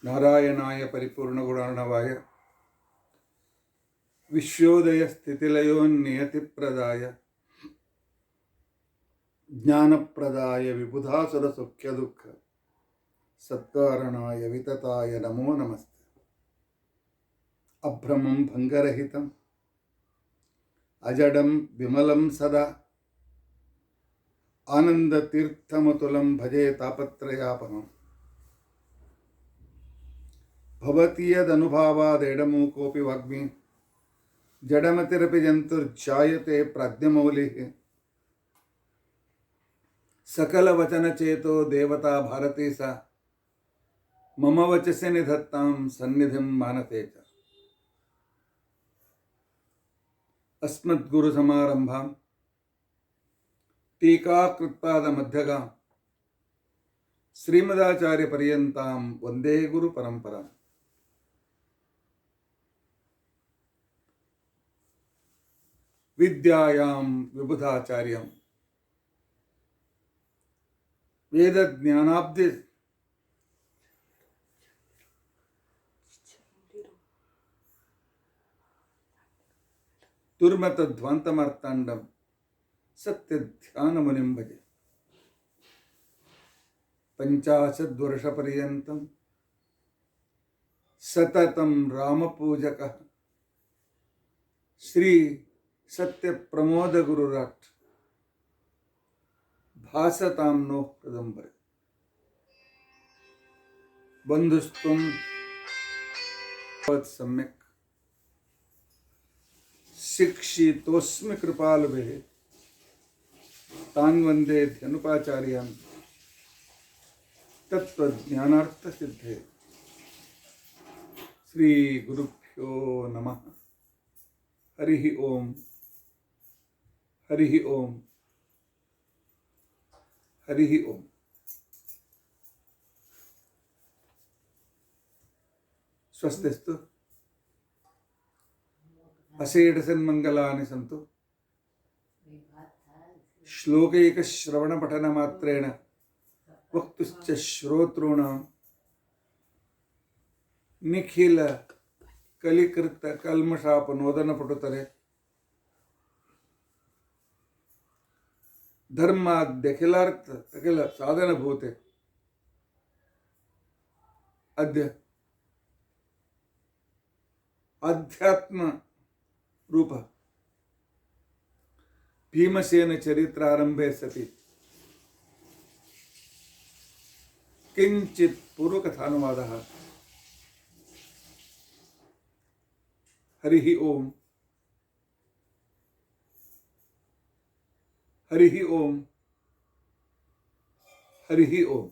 नारायणाय परिपूर्णगुणार्णवाय विश्वोदय स्थितिलयोन्नियतिप्रदाय ज्ञानप्रदाय विबुधासुरसौख्यदुःख सत्कारणाय वितताय नमो नमस्ते। अभ्रमं भङ्गरहितम् अजडं विमलं सदा आनन्दतीर्थमतुलं भजे तापत्रयापहम्। भवति यदनुभावादेडमूकोऽपि वाग्मी जडमतिरपि जन्तुर्जायते प्राज्ञमौलिः। सकलवचनचेतो देवता भारती सा मम वचसि निधत्तां सन्निधिं मानते च। अस्मद्गुरुसमारम्भां टीकाकृत्पादमध्यगां श्रीमदाचार्यपर्यन्तां वन्दे गुरुपरम्पराम्। विद्यायां विबुधाचार्यं वेदज्ञानाब्धि दुर्मतध्वान्तमार्ताण्डं सत्यध्यानमुनिं भजे। 50 वर्षपर्यन्तं सततं रामपूजकः श्री सत्यप्रमोद गुरुराट् भासतां नो हृदम्बरे। बन्धुस्त्वं सम्यक् शिक्षितोऽस्मि कृपालुभिः तान् वन्दे ध्यनुपाचार्यान् तत्त्वज्ञानार्थसिद्धये। श्री गुरुभ्यो नमः। हरिः ओम हरिः ओम हरिः ओम। स्वस्तिस्तु अशेषसन्मङ्गलानि सन्तु। श्लोकैकश्रवणपठनमात्रेण वक्तुश्च श्रोतॄणां निखिल कलिकृत कल्मषापनोदनपटुतरे धर्माद्यखिलार्थ अखिल साधनभूते अद्य अध्यात्म रूप भीमसेन चरित्रारंभे सति किंचित पूर्वकथानुवादः। हरिः ओम हरिः ओम हरिः ओम।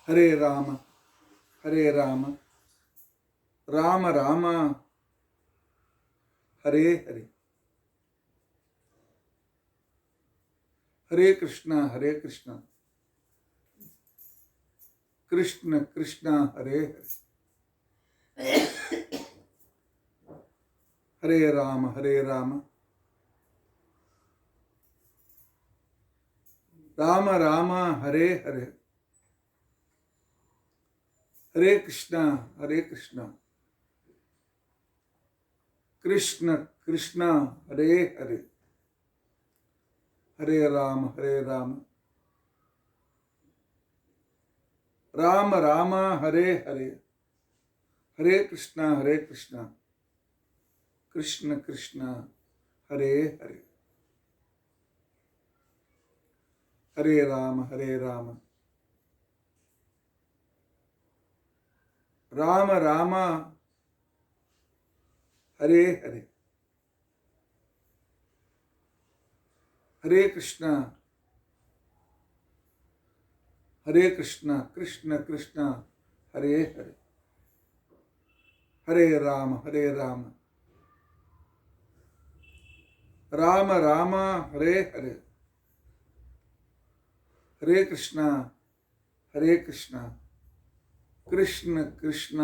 हरे राम राम राम हरे हरे। हरे कृष्णा कृष्ण कृष्ण हरे हरे। हरे राम राम राम हरे हरे। हरे कृष्णा कृष्ण कृष्ण हरे हरे। हरे राम राम राम हरे हरे। हरे कृष्णा कृष्ण कृष्ण हरे हरे। हरे राम राम राम हरे हरे। हरे कृष्णा कृष्ण कृष्ण हरे हरे। हरे राम राम राम हरे हरे। हरे कृष्णा कृष्ण कृष्ण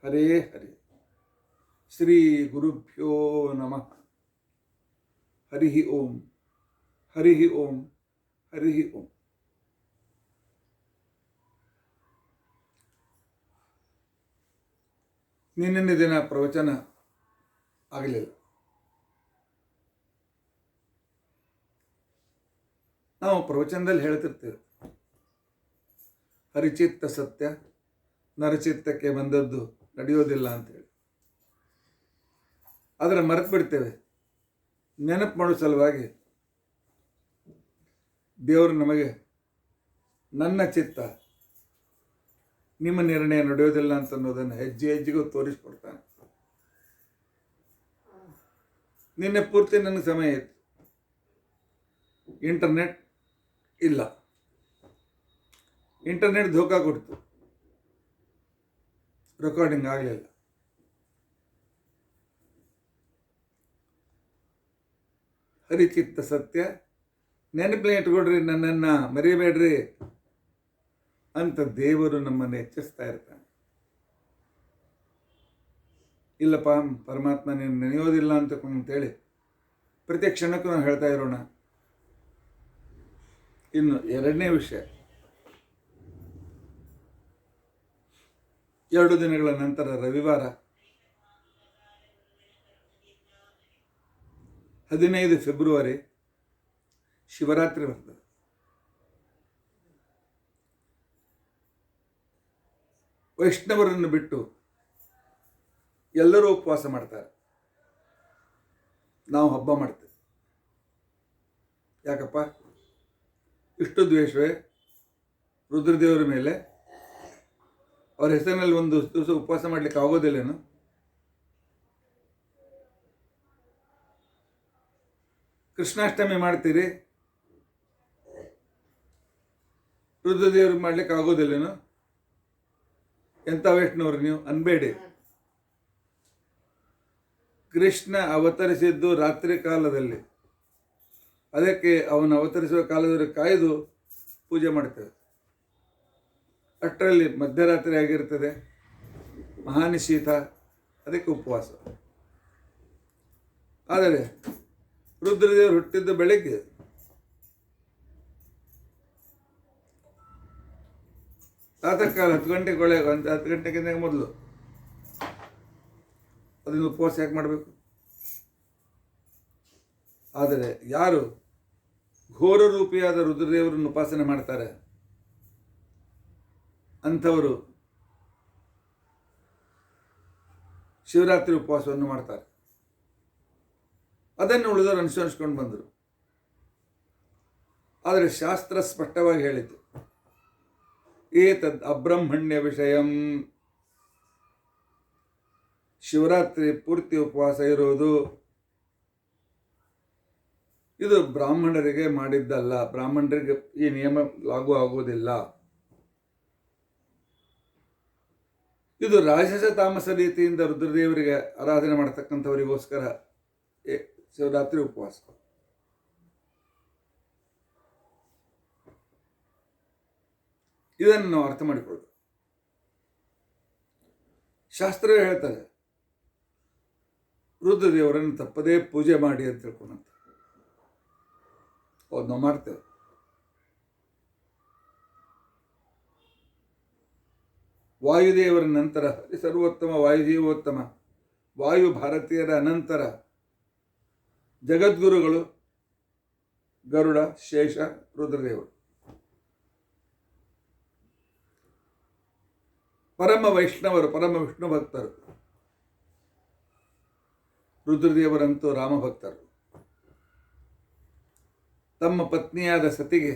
हरे हरे। श्री गुरुभ्यो नमः। हरिः ओम ಹರಿ ಓಂ, ಹರಿ ಓಂ. ನಿನ್ನೆ ದಿನ ಪ್ರವಚನ ಆಗಲಿಲ್ಲ. ನಾವು ಪ್ರವಚನದಲ್ಲಿ ಹೇಳ್ತಿರ್ತೇವೆ, ಹರಿಚಿತ್ತ ಸತ್ಯ, ನರಚಿತ್ತಕ್ಕೆ ಬಂದದ್ದು ನಡೆಯೋದಿಲ್ಲ ಅಂತೇಳಿ. ಆದರೆ ಮರೆತು ಬಿಡ್ತೇವೆ. ನೆನಪು ಮಾಡೋ ಸಲುವಾಗಿ ದೇವರು ನಮಗೆ ನನ್ನ ಚಿತ್ತ ನಿಮ್ಮ ನಿರ್ಣಯ ನಡೆಯೋದಿಲ್ಲ ಅಂತ ಅನ್ನೋದನ್ನು ಹೆಜ್ಜೆ ಹೆಜ್ಜೆಗೂ ತೋರಿಸ್ಕೊಡ್ತಾನೆ. ನಿನ್ನೆ ಪೂರ್ತಿ ನನಗೆ ಸಮಯ ಇತ್ತು, ಇಂಟರ್ನೆಟ್ ಇಲ್ಲ, ಇಂಟರ್ನೆಟ್ ಧೋಕಾ ಕೊಡ್ತು, ರೆಕಾರ್ಡಿಂಗ್ ಆಗಲಿಲ್ಲ. ಹರಿಚಿತ್ತ ಸತ್ಯ, ನೆನಪಲ್ಲಿ ಇಟ್ಕೊಡ್ರಿ, ನನ್ನನ್ನು ಮರಿಬೇಡ್ರಿ ಅಂತ ದೇವರು ನಮ್ಮನ್ನು ಎಚ್ಚರಿಸ್ತಾ ಇರ್ತಾನೆ. ಇಲ್ಲಪ್ಪ ಪರಮಾತ್ಮ ನೀನು ನೆನೆಯೋದಿಲ್ಲ ಅಂತೇಳಿ ಪ್ರತಿ ಕ್ಷಣಕ್ಕೂ ನಾವು ಹೇಳ್ತಾ ಇರೋಣ. ಇನ್ನು ಎರಡನೇ ವಿಷಯ, 2 ದಿನಗಳ ನಂತರ ರವಿವಾರ 15 ಫೆಬ್ರವರಿ ಶಿವರಾತ್ರಿ ಬರ್ತದೆ. ವೈಷ್ಣವರನ್ನು ಬಿಟ್ಟು ಎಲ್ಲರೂ ಉಪವಾಸ ಮಾಡ್ತಾರೆ, ನಾವು ಹಬ್ಬ ಮಾಡ್ತೇವೆ. ಯಾಕಪ್ಪ ಇಷ್ಟು ದ್ವೇಷವೇ ರುದ್ರದೇವರ ಮೇಲೆ? ಅವ್ರ ಹೆಸರಿನಲ್ಲಿ ಒಂದು ದಿವಸ ಉಪವಾಸ ಮಾಡಲಿಕ್ಕೆ ಆಗೋದಿಲ್ಲೇನು? ಕೃಷ್ಣಾಷ್ಟಮಿ ಮಾಡ್ತೀರಿ, ರುದ್ರದೇವ್ರಿಗೆ ಮಾಡ್ಲಿಕ್ಕೆ ಆಗೋದಿಲ್ಲೇನು? ಎಂಥ ವೈಷ್ಣವರು ನೀವು ಅನ್ಬೇಡಿ. ಕೃಷ್ಣ ಅವತರಿಸಿದ್ದು ರಾತ್ರಿ ಕಾಲದಲ್ಲಿ, ಅದಕ್ಕೆ ಅವನು ಅವತರಿಸುವ ಕಾಲದವರೆಗೆ ಕಾಯ್ದು ಪೂಜೆ ಮಾಡ್ತೇವೆ. ಅಷ್ಟರಲ್ಲಿ ಮಧ್ಯರಾತ್ರಿ ಆಗಿರ್ತದೆ, ಮಹಾನಿಶೀತ, ಅದಕ್ಕೆ ಉಪವಾಸ. ಆದರೆ ರುದ್ರದೇವರು ಹುಟ್ಟಿದ್ದು ಬೆಳಗ್ಗೆ. ಪ್ರಾತಃ ಕಾಲ 10 ಗಂಟೆಗೆ ಒಳಗೆ, 10 ಗಂಟೆಗಿಂತ ಮೊದಲು ಅದನ್ನು ಉಪವಾಸ ಯಾಕೆ ಮಾಡಬೇಕು? ಆದರೆ ಯಾರು ಘೋರ ರೂಪಿಯಾದ ರುದ್ರದೇವರನ್ನು ಉಪಾಸನೆ ಮಾಡ್ತಾರೆ ಅಂಥವರು ಶಿವರಾತ್ರಿ ಉಪವಾಸವನ್ನು ಮಾಡ್ತಾರೆ. ಅದನ್ನು ಉಳಿದವರು ಅನುಸರಿಸ್ಕೊಂಡು ಬಂದರು. ಆದರೆ ಶಾಸ್ತ್ರ ಸ್ಪಷ್ಟವಾಗಿ ಹೇಳಿತು, ಏತದ್ ಅಬ್ರಹ್ಮಣ್ಯ ವಿಷಯಂ. ಶಿವರಾತ್ರಿ ಪೂರ್ತಿ ಉಪವಾಸ ಇರೋದು ಇದು ಬ್ರಾಹ್ಮಣರಿಗೆ ಮಾಡಿದ್ದಲ್ಲ, ಬ್ರಾಹ್ಮಣರಿಗೆ ಈ ನಿಯಮ ಲಾಗೂ ಆಗುವುದಿಲ್ಲ. ಇದು ರಾಜಸ ತಾಮಸ ರೀತಿಯಿಂದ ರುದ್ರದೇವರಿಗೆ ಆರಾಧನೆ ಮಾಡತಕ್ಕಂಥವರಿಗೋಸ್ಕರ ಶಿವರಾತ್ರಿ ಉಪವಾಸ. ಇದನ್ನು ನಾವು ಅರ್ಥ ಮಾಡಿಕೊಳ್ಳೋದು. ಶಾಸ್ತ್ರವೇ ಹೇಳ್ತಾರೆ, ರುದ್ರದೇವರನ್ನು ತಪ್ಪದೇ ಪೂಜೆ ಮಾಡಿ ಅಂತ ತಿಳ್ಕೊಂಡಂತ. ಹೌದು, ನಾವು ಮಾಡ್ತೇವೆ. ವಾಯುದೇವರ ನಂತರ ಸರ್ವೋತ್ತಮ ವಾಯುಜೀವೋತ್ತಮ ವಾಯು ಭಾರತೀಯರ ಅನಂತರ ಜಗದ್ಗುರುಗಳು ಗರುಡ, ಶೇಷ, ರುದ್ರದೇವರು. ಪರಮ ವೈಷ್ಣವರು, ಪರಮ ವಿಷ್ಣು ಭಕ್ತರು. ರುದ್ರದೇವರಂತೂ ರಾಮಭಕ್ತರು. ತಮ್ಮ ಪತ್ನಿಯಾದ ಸತಿಗೆ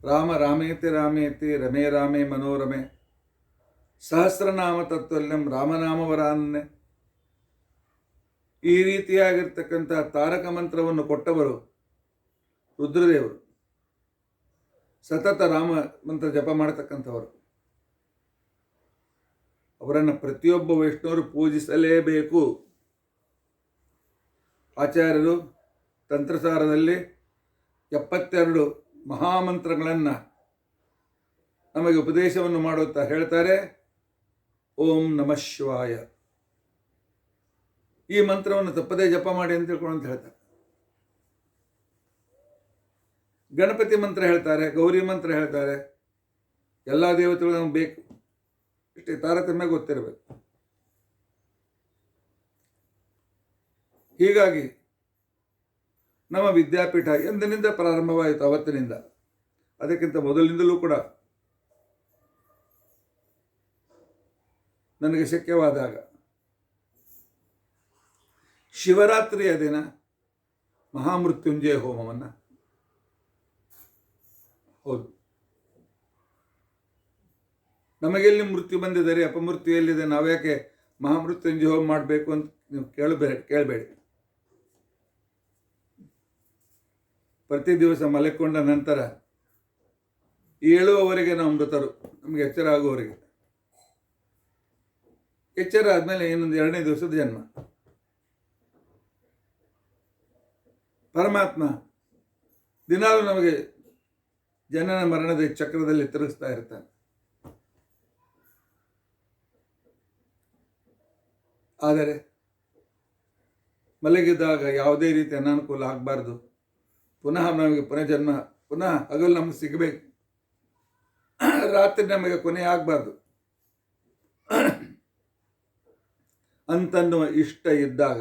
ರಾಮ ರಾಮೇತಿ ರಾಮೇತಿ ರಮೇ ರಾಮೇ ಮನೋರಮೆ ಸಹಸ್ರನಾಮ ತತ್ವಲ್ಯಂ ರಾಮನಾಮವರಾನ್ನೆ, ಈ ರೀತಿಯಾಗಿರ್ತಕ್ಕಂಥ ತಾರಕ ಮಂತ್ರವನ್ನು ಕೊಟ್ಟವರು ರುದ್ರದೇವರು. ಸತತ ರಾಮ ಮಂತ್ರ ಜಪ ಮಾಡತಕ್ಕಂಥವರು. ಅವರನ್ನು ಪ್ರತಿಯೊಬ್ಬ ವೈಷ್ಣವರು ಪೂಜಿಸಲೇಬೇಕು. ಆಚಾರ್ಯರು ತಂತ್ರಸಾರದಲ್ಲಿ 72 ಮಹಾಮಂತ್ರಗಳನ್ನು ನಮಗೆ ಉಪದೇಶವನ್ನು ಮಾಡುತ್ತಾ ಹೇಳ್ತಾರೆ. ಓಂ ನಮಃ ಶಿವಾಯ, ಈ ಮಂತ್ರವನ್ನು ತಪ್ಪದೇ ಜಪ ಮಾಡಿ ಅಂತ ತಿಳ್ಕೊಂಡು ಹೇಳ್ತಾರೆ. ಗಣಪತಿ ಮಂತ್ರ ಹೇಳ್ತಾರೆ, ಗೌರಿ ಮಂತ್ರ ಹೇಳ್ತಾರೆ, ಎಲ್ಲ ದೇವತೆಗಳು ನಮ್ಗೆ ಬೇಕು. ಇಷ್ಟೇ ತಾರತಮ್ಯ ಗೊತ್ತಿರಬೇಕು. ಹೀಗಾಗಿ ನಮ್ಮ ವಿದ್ಯಾಪೀಠ ಎಂದಿನಿಂದ ಪ್ರಾರಂಭವಾಯಿತು, ಅವತ್ತಿನಿಂದ. ಅದಕ್ಕಿಂತ ಮೊದಲಿನಿಂದಲೂ ಕೂಡ ನನಗೆ ಶಕ್ಯವಾದಾಗ ಶಿವರಾತ್ರಿಯ ದಿನ ಮಹಾಮೃತ್ಯುಂಜಯ ಹೋಮವನ್ನು, ಹೌದು, ನಮಗೆಲ್ಲಿ ಮೃತ್ಯು ಬಂದಿದ್ದಾರೆ, ಅಪಮೃತ್ಯು ಎಲ್ಲಿದೆ, ನಾವ್ಯಾಕೆ ಮಹಾಮೃತ್ಯುಂಜಯ ಹೋಮ ಮಾಡಬೇಕು ಅಂತ ನೀವು ಕೇಳಬೇಡಿ. ಪ್ರತಿ ದಿವಸ ಮಲಕೊಂಡ ನಂತರ 7 ನಾವು ಮೃತರು, ನಮಗೆ ಎಚ್ಚರ ಆಗುವವರೆಗೆ. ಎಚ್ಚರ ಆದಮೇಲೆ ಇನ್ನೊಂದು 2ನೇ ದಿವಸದ ಜನ್ಮ. ಪರಮಾತ್ಮ ದಿನಾಲೂ ನಮಗೆ ಜನನ ಮರಣದ ಚಕ್ರದಲ್ಲಿ ತಿರುಗಿಸ್ತಾ ಇರ್ತಾನೆ. ಆದರೆ ಮಲಗಿದಾಗ ಯಾವುದೇ ರೀತಿ ಅನಾನುಕೂಲ ಆಗಬಾರ್ದು. ಪುನಃ ನಮಗೆ ಪುನರ್ಜನ್ಮ, ಪುನಃ ಹಗಲು ನಮಗೆ ಸಿಗಬೇಕು, ರಾತ್ರಿ ನಮಗೆ ಕೊನೆ ಆಗಬಾರ್ದು ಅಂತನ್ನುವ ಇಷ್ಟ ಇದ್ದಾಗ,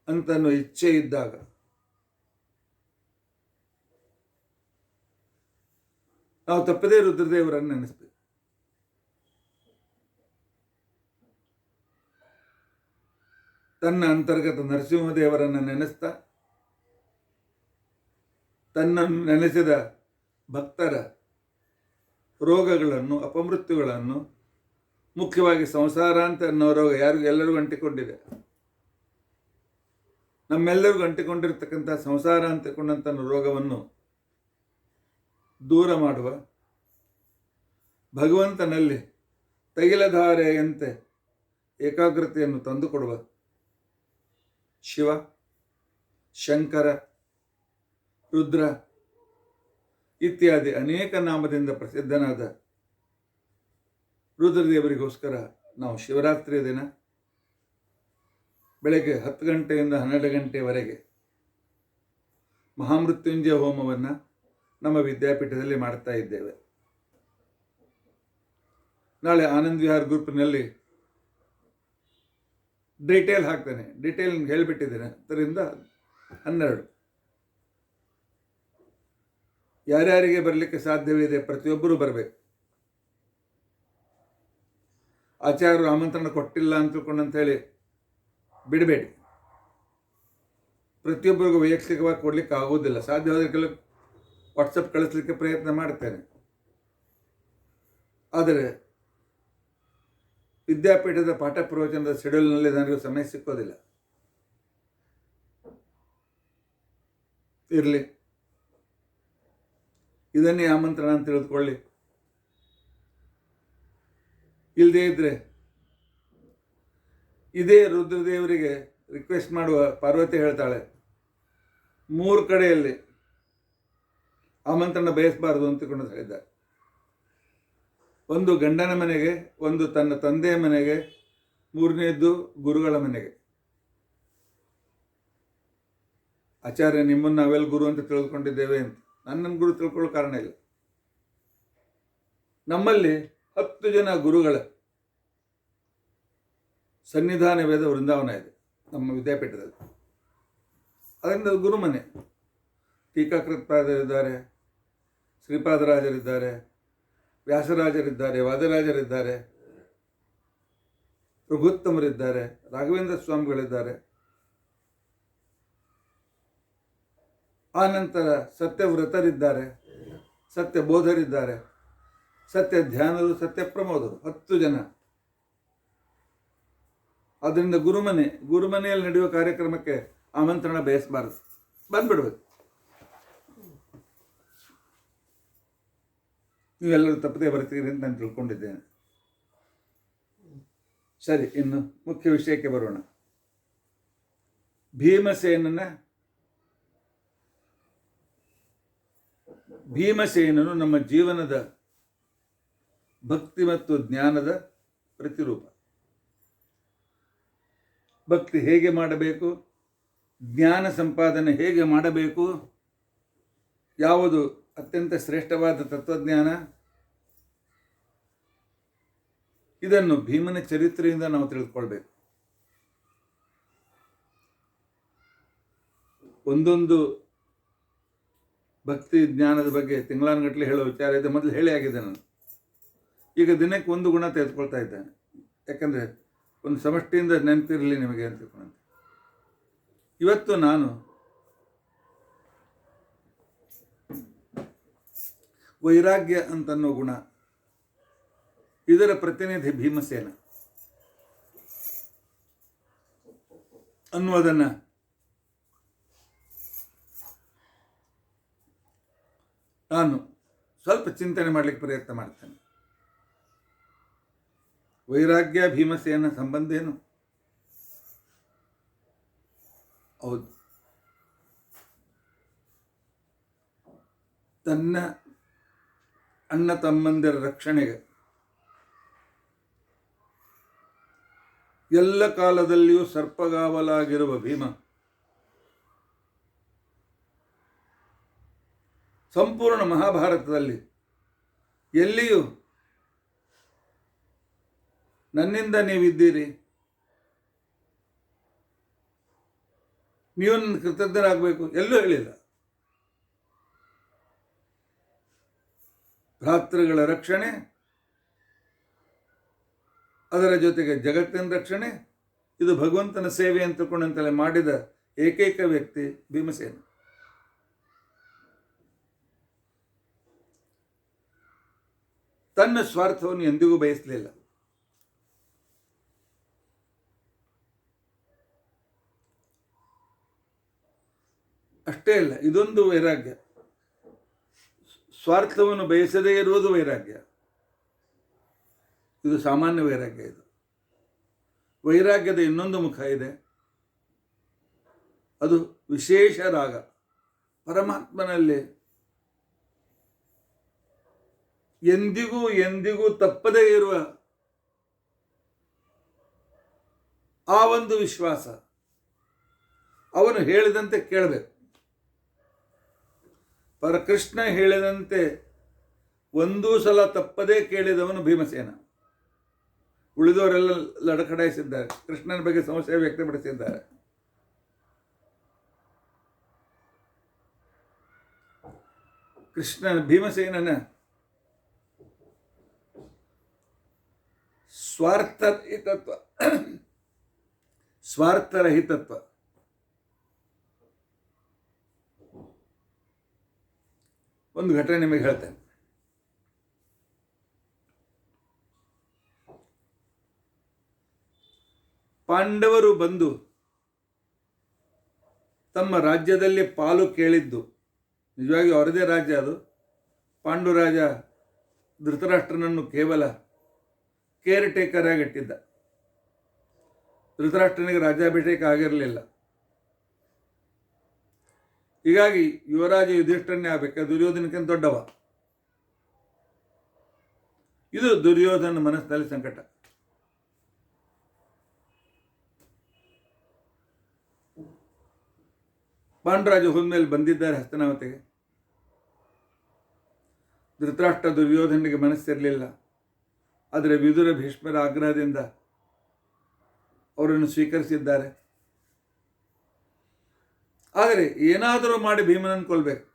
ಅಂತನ್ನುವ ಇಚ್ಛೆ ಇದ್ದಾಗ ನಾವು ತಪ್ಪದೇ ರುದ್ರದೇವರನ್ನು ನೆನೆಸ್ಬೇಕು. ತನ್ನ ಅಂತರ್ಗತ ನರಸಿಂಹದೇವರನ್ನು ನೆನೆಸ್ತಾ, ತನ್ನನ್ನು ನೆನೆಸಿದ ಭಕ್ತರ ರೋಗಗಳನ್ನು, ಅಪಮೃತ್ಯುಗಳನ್ನು, ಮುಖ್ಯವಾಗಿ ಸಂಸಾರ ಅಂತ ಅನ್ನೋ ರೋಗ ಎಲ್ಲರಿಗೂ ಅಂಟಿಕೊಂಡಿದೆ. ನಮ್ಮೆಲ್ಲರಿಗೂ ಅಂಟಿಕೊಂಡಿರ್ತಕ್ಕಂಥ ಸಂಸಾರ ಅಂತಕೊಂಡಂಥ ರೋಗವನ್ನು ದೂರ ಮಾಡುವ, ಭಗವಂತನಲ್ಲಿ ತೈಲಧಾರೆಯಂತೆ ಏಕಾಗ್ರತೆಯನ್ನು ತಂದುಕೊಡುವ ಶಿವ, ಶಂಕರ, ರುದ್ರ ಇತ್ಯಾದಿ ಅನೇಕ ನಾಮದಿಂದ ಪ್ರಸಿದ್ಧನಾದ ರುದ್ರದೇವರಿಗೋಸ್ಕರ ನಾವು ಶಿವರಾತ್ರಿಯ ದಿನ ಬೆಳಗ್ಗೆ 10 ಗಂಟೆಯಿಂದ 12 ಗಂಟೆಯವರೆಗೆ ಮಹಾಮೃತ್ಯುಂಜಯ ಹೋಮವನ್ನು ನಮ್ಮ ವಿದ್ಯಾಪೀಠದಲ್ಲಿ ಮಾಡ್ತಾ ಇದ್ದೇವೆ. ನಾಳೆ ಆನಂದ್ ವಿಹಾರ್ ಗ್ರೂಪ್ನಲ್ಲಿ ಡೀಟೇಲ್ ಹಾಕ್ತೇನೆ, ಡೀಟೇಲ್ ಹೇಳಿಬಿಟ್ಟಿದ್ದೇನೆ. 10ರಿಂದ 12 ಯಾರ್ಯಾರಿಗೆ ಬರಲಿಕ್ಕೆ ಸಾಧ್ಯವಿದೆ ಪ್ರತಿಯೊಬ್ಬರೂ ಬರಬೇಕು. ಆಚಾರ್ಯರು ಆಮಂತ್ರಣ ಕೊಟ್ಟಿಲ್ಲ ಅಂತ ತಿಳ್ಕೊಂಡಂತ ಹೇಳಿ ಬಿಡಬೇಡಿ. ಪ್ರತಿಯೊಬ್ಬರಿಗೂ ವೈಯಕ್ತಿಕವಾಗಿ ಕೊಡಲಿಕ್ಕೆ ಆಗೋದಿಲ್ಲ. ಸಾಧ್ಯವಾದರೆ ಕೆಲವು ವಾಟ್ಸಪ್ ಕಳಿಸ್ಲಿಕ್ಕೆ ಪ್ರಯತ್ನ ಮಾಡ್ತೇನೆ. ಆದರೆ ವಿದ್ಯಾಪೀಠದ ಪಾಠ ಪ್ರವಚನದ ಶೆಡ್ಯೂಲ್ನಲ್ಲಿ ನನಗೆ ಸಮಯ ಸಿಕ್ಕೋದಿಲ್ಲ. ಇರಲಿ, ಇದನ್ನೇ ಆಮಂತ್ರಣ ಅಂತ ತಿಳಿದುಕೊಳ್ಳಿ. ಇಲ್ಲದೇ ಇದ್ರೆ ಇದೇ ರುದ್ರದೇವರಿಗೆ ರಿಕ್ವೆಸ್ಟ್ ಮಾಡುವ ಪಾರ್ವತಿ ಹೇಳ್ತಾಳೆ, 3 ಕಡೆಯಲ್ಲಿ ಆಮಂತ್ರಣ ಬಯಸಬಾರದು ಅಂತಕೊಂಡು ಹೇಳಿದ್ದಾರೆ. ಒಂದು ಗಂಡನ ಮನೆಗೆ, ಒಂದು ತನ್ನ ತಂದೆಯ ಮನೆಗೆ, 3ನೇದ್ದು ಗುರುಗಳ ಮನೆಗೆ. ಆಚಾರ್ಯ ನಿಮ್ಮನ್ನು ನಾವೆಲ್ಲ ಗುರು ಅಂತ ತಿಳಿದುಕೊಂಡಿದ್ದೇವೆ ಅಂತ. ನನ್ನನ್ನು ಗುರು ತಿಳ್ಕೊಳ್ಳೋ ಕಾರಣ ಇಲ್ಲ. ನಮ್ಮಲ್ಲಿ 10 ಜನ ಗುರುಗಳ ಸನ್ನಿಧಾನವೇದ ವೃಂದಾವನ ಇದೆ ನಮ್ಮ ವಿದ್ಯಾಪೀಠದಲ್ಲಿ. ಅದರಿಂದ ಗುರುಮನೆ. ಟೀಕಾಕೃತ್ಪಾದರಿದ್ದಾರೆ, ಶ್ರೀಪಾದರಾಜರಿದ್ದಾರೆ, ವ್ಯಾಸರಾಜರಿದ್ದಾರೆ, ವಾದರಾಜರಿದ್ದಾರೆ, ಪ್ರಭುತ್ತಮರಿದ್ದಾರೆ, ರಾಘವೇಂದ್ರ ಸ್ವಾಮಿಗಳಿದ್ದಾರೆ. ಆನಂತರ ಸತ್ಯವ್ರತರಿದ್ದಾರೆ, ಸತ್ಯಬೋಧರಿದ್ದಾರೆ, ಸತ್ಯ ಧ್ಯಾನರು, ಸತ್ಯ ಪ್ರಮೋದರು, 10 ಜನ. ಅದರಿಂದ ಗುರುಮನೆಯಲ್ಲಿ ನಡೆಯುವ ಕಾರ್ಯಕ್ರಮಕ್ಕೆ ಆಮಂತ್ರಣ ಬಯಸಬಾರದು, ಬಂದ್ಬಿಡ್ಬೇಕು. ನೀವೆಲ್ಲರೂ ತಪ್ಪದೇ ಬರ್ತೀರಿ ಅಂತ ನಾನು ತಿಳ್ಕೊಂಡಿದ್ದೇನೆ. ಸರಿ, ಇನ್ನು ಮುಖ್ಯ ವಿಷಯಕ್ಕೆ ಬರೋಣ. ಭೀಮಸೇನನು ನಮ್ಮ ಜೀವನದ ಭಕ್ತಿ ಮತ್ತು ಜ್ಞಾನದ ಪ್ರತಿರೂಪ. ಭಕ್ತಿ ಹೇಗೆ ಮಾಡಬೇಕು, ಜ್ಞಾನ ಸಂಪಾದನೆ ಹೇಗೆ ಮಾಡಬೇಕು ಯಾವುದು ಅತ್ಯಂತ ಶ್ರೇಷ್ಠವಾದ ತತ್ವಜ್ಞಾನ? ಇದನ್ನು ಭೀಮನ ಚರಿತ್ರೆಯಿಂದ ನಾವು ತಿಳಿದುಕೊಳ್ಬೇಕು. ಒಂದೊಂದು ಭಕ್ತಿ ಜ್ಞಾನದ ಬಗ್ಗೆ ತಿಂಗಳಾನುಗಟ್ಟಲೆ ಹೇಳೋ ವಿಚಾರ ಇದೆ, ಮೊದಲು ಹೇಳಿ ಆಗಿದೆ ನಾನು. ಈಗ ದಿನಕ್ಕೆ ಒಂದು ಗುಣ ತೆಗೆದುಕೊಳ್ತಾ ಇದ್ದೇನೆ, ಯಾಕಂದರೆ ಒಂದು ಸಮಷ್ಟಿಯಿಂದ ನೆನಪಿರಲಿ ನಿಮಗೆ ಅಂತ ತಿಳ್ಕೊಂಡೆ. ಇವತ್ತು ನಾನು ವೈರಾಗ್ಯ ಅಂತನ್ನೋ ಗುಣ, ಇದರ ಪ್ರತಿನಿಧಿ ಭೀಮಸೇನ ಅನ್ನುವುದನ್ನು ನಾನು ಸ್ವಲ್ಪ ಚಿಂತನೆ ಮಾಡಲಿಕ್ಕೆ ಪ್ರಯತ್ನ ಮಾಡ್ತೇನೆ. ವೈರಾಗ್ಯ ಭೀಮಸೇನ ಸಂಬಂಧ ಏನು? ಹೌದು, ತನ್ನ ಅಣ್ಣ ತಮ್ಮಂದಿರ ರಕ್ಷಣೆಗೆ ಎಲ್ಲ ಕಾಲದಲ್ಲಿಯೂ ಸರ್ಪಗಾವಲಾಗಿರುವ ಭೀಮ ಸಂಪೂರ್ಣ ಮಹಾಭಾರತದಲ್ಲಿ ಎಲ್ಲಿಯೂ ನನ್ನಿಂದ ನೀವಿದ್ದೀರಿ, ನೀವು ನನ್ನ ಕೃತಜ್ಞರಾಗಬೇಕು ಎಲ್ಲೂ ಹೇಳಿಲ್ಲ. ಭ್ರಾತೃಗಳ ರಕ್ಷಣೆ, ಅದರ ಜೊತೆಗೆ ಜಗತ್ತಿನ ರಕ್ಷಣೆ, ಇದು ಭಗವಂತನ ಸೇವೆ ಅಂತ ತಿಳ್ಕೊಂಡಂತಲೇ ಮಾಡಿದ ಏಕೈಕ ವ್ಯಕ್ತಿ ಭೀಮಸೇನ. ತನ್ನ ಸ್ವಾರ್ಥವನ್ನು ಎಂದಿಗೂ ಬಯಸಲಿಲ್ಲ. ಅಷ್ಟೇ ಅಲ್ಲ, ಇದೊಂದು ವೈರಾಗ್ಯ. ಸ್ವಾರ್ಥವನ್ನು ಬಯಸದೇ ಇರುವುದು ವೈರಾಗ್ಯ. ಇದು ಸಾಮಾನ್ಯ ವೈರಾಗ್ಯ. ಇದು ವೈರಾಗ್ಯದ ಇನ್ನೊಂದು ಮುಖ ಇದೆ, ಅದು ವಿಶೇಷ ರಾಗ. ಪರಮಾತ್ಮನಲ್ಲಿ ಎಂದಿಗೂ ಎಂದಿಗೂ ತಪ್ಪದೇ ಇರುವ ಆ ಒಂದು ವಿಶ್ವಾಸ, ಅವನು ಹೇಳಿದಂತೆ ಕೇಳಬೇಕು. ಪರಕೃಷ್ಣ ಹೇಳಿದಂತೆ ಒಂದೂ ಸಲ ತಪ್ಪದೇ ಕೇಳಿದವನು ಭೀಮಸೇನ. ಉಳಿದವರೆಲ್ಲ ಲಡಖಡಾಯಿಸಿದ್ದಾರೆ, ಕೃಷ್ಣನ ಬಗ್ಗೆ ಸಂಶಯ ವ್ಯಕ್ತಪಡಿಸಿದ್ದಾರೆ. ಭೀಮಸೇನನ ಸ್ವಾರ್ಥರಹಿತತ್ವ ಒಂದು ಘಟನೆ ನಿಮಗೆ ಹೇಳ್ತೇನೆ. ಪಾಂಡವರು ಬಂದು ತಮ್ಮ ರಾಜ್ಯದಲ್ಲಿ ಪಾಲು ಕೇಳಿದ್ದು, ನಿಜವಾಗಿ ಅವರದೇ ರಾಜ್ಯ ಅದು. ಪಾಂಡುರಾಜ ಧೃತರಾಷ್ಟ್ರನನ್ನು ಕೇವಲ ಕೇರ್ ಟೇಕರ್ ಆಗಿ ಇಟ್ಟಿದ್ದ. ಧೃತರಾಷ್ಟ್ರನಿಗೆ ರಾಜ್ಯಾಭಿಷೇಕ ಆಗಿರಲಿಲ್ಲ. ಹೀಗಾಗಿ ಯುವರಾಜ ಯುಧಿಷ್ಠರನ್ನೇ ಆಗಬೇಕು, ದುರ್ಯೋಧನಕ್ಕಿಂತ ದೊಡ್ಡವ. ಇದು ದುರ್ಯೋಧನ ಮನಸ್ಸಿನಲ್ಲಿ ಸಂಕಟ. ಪಾಂಡುರಾಜ ಹೋದ್ಮೇಲೆ ಬಂದಿದ್ದಾರೆ ಹಸ್ತನಾವತಿಗೆ. ಧೃತರಾಷ್ಟ್ರ ದುರ್ಯೋಧನಿಗೆ ಮನಸ್ಸಿರಲಿಲ್ಲ, ಆದರೆ ವಿದುರ ಭೀಷ್ಮರ ಆಗ್ರಹದಿಂದ ಅವರನ್ನು ಸ್ವೀಕರಿಸಿದ್ದಾರೆ. ಆದರೆ ಏನಾದರೂ ಮಾಡಿ ಭೀಮನನ್ನು ಕೊಲ್ಲಬೇಕು